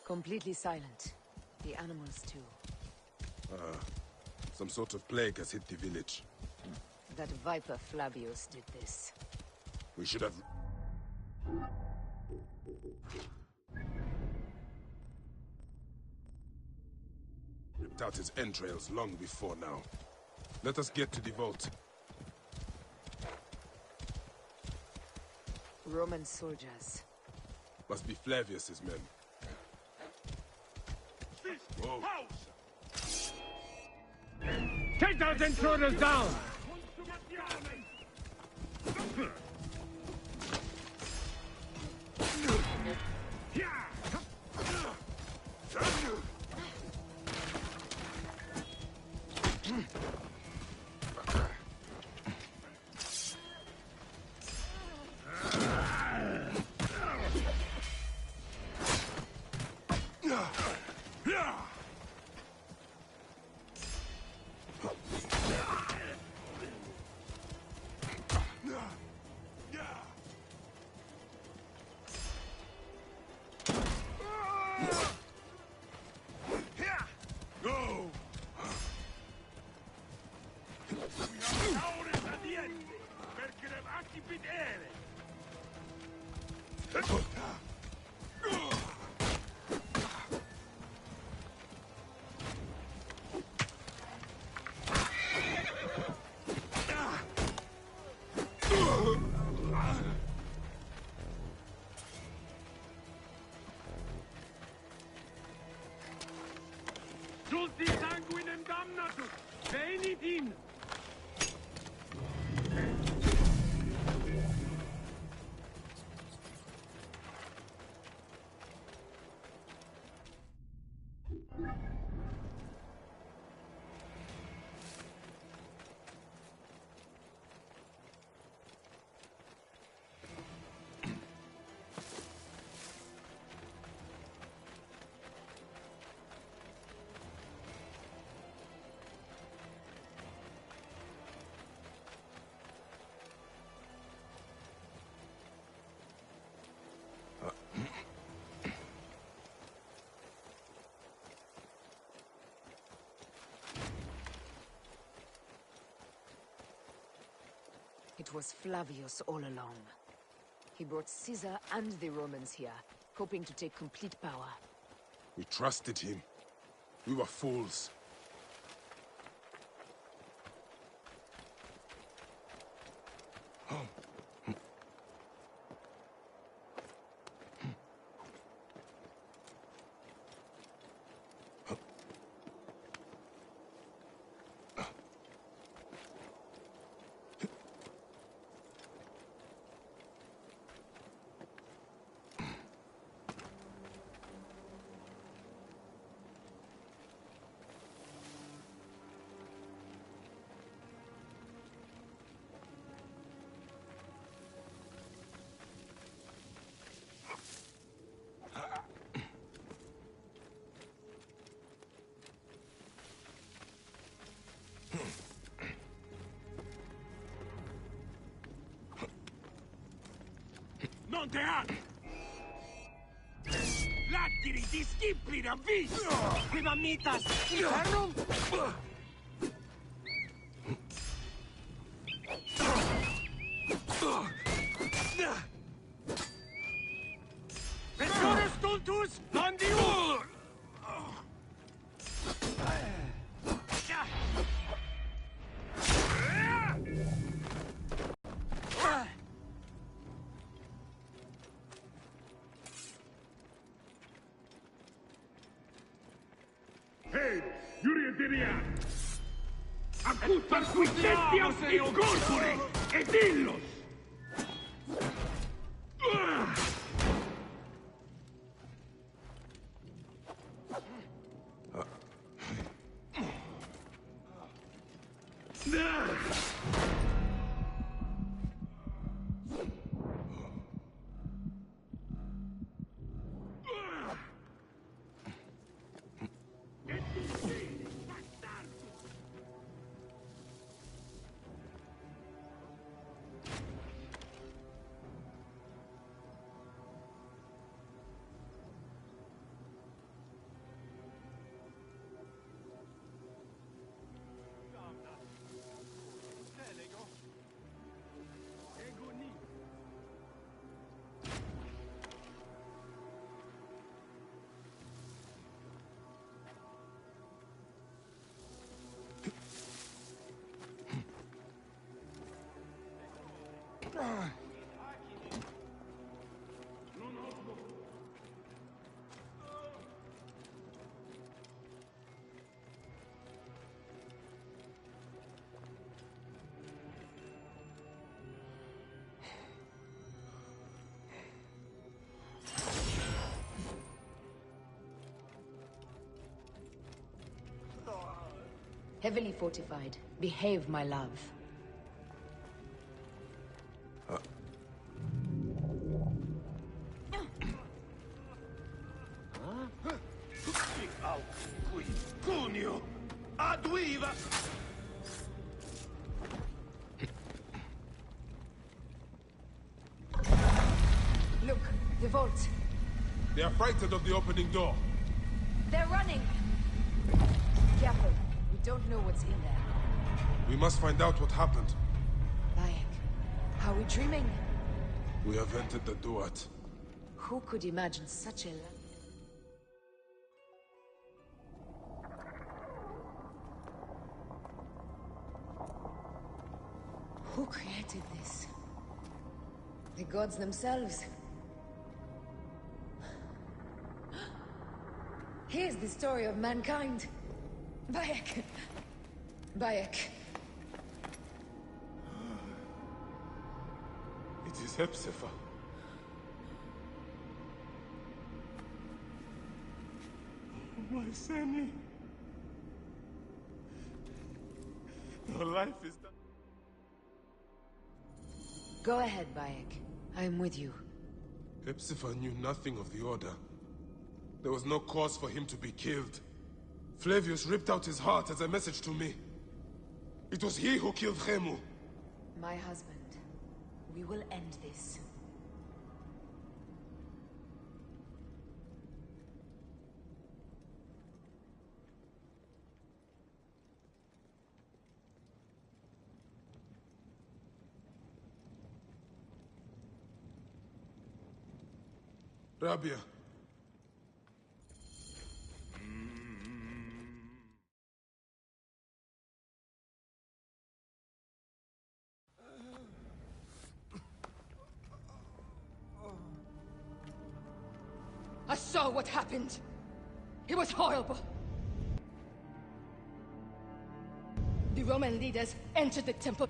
Completely silent. The animals, too. Some sort of plague has hit the village. That viper Flavius did this. We should have... ripped out his entrails long before now. Let us get to the vault. Roman soldiers. Must be Flavius's men. Whoa. Take those intruders down! Sulti sanguinem damnatus! Venit in! It was Flavius all along. He brought Caesar and the Romans here, hoping to take complete power. We trusted him. We were fools. Non te ha! Lattiri di schipli da viso! Prima mitas! Infernum! Vetorus stultus non diur! Acquiescentiam incorpore, et illos! Heavily fortified. Behave, my love. Cuneo! Aduiva! Look, the vault. They are frightened of the opening door. They're running! Careful. We don't know what's in there. We must find out what happened. Bayek, are we dreaming? We have entered the Duat. Who could imagine such a... Who created this? The gods themselves. Here's the story of mankind. Bayek. Bayek. It is Hepzibah. My Seni. Your life is done. Go ahead, Bayek. I'm with you. Hepzibah knew nothing of the Order. There was no cause for him to be killed. Flavius ripped out his heart as a message to me. It was he who killed Khemu. My husband. We will end this. Rabia. I saw what happened. It was horrible. The Roman leaders entered the temple.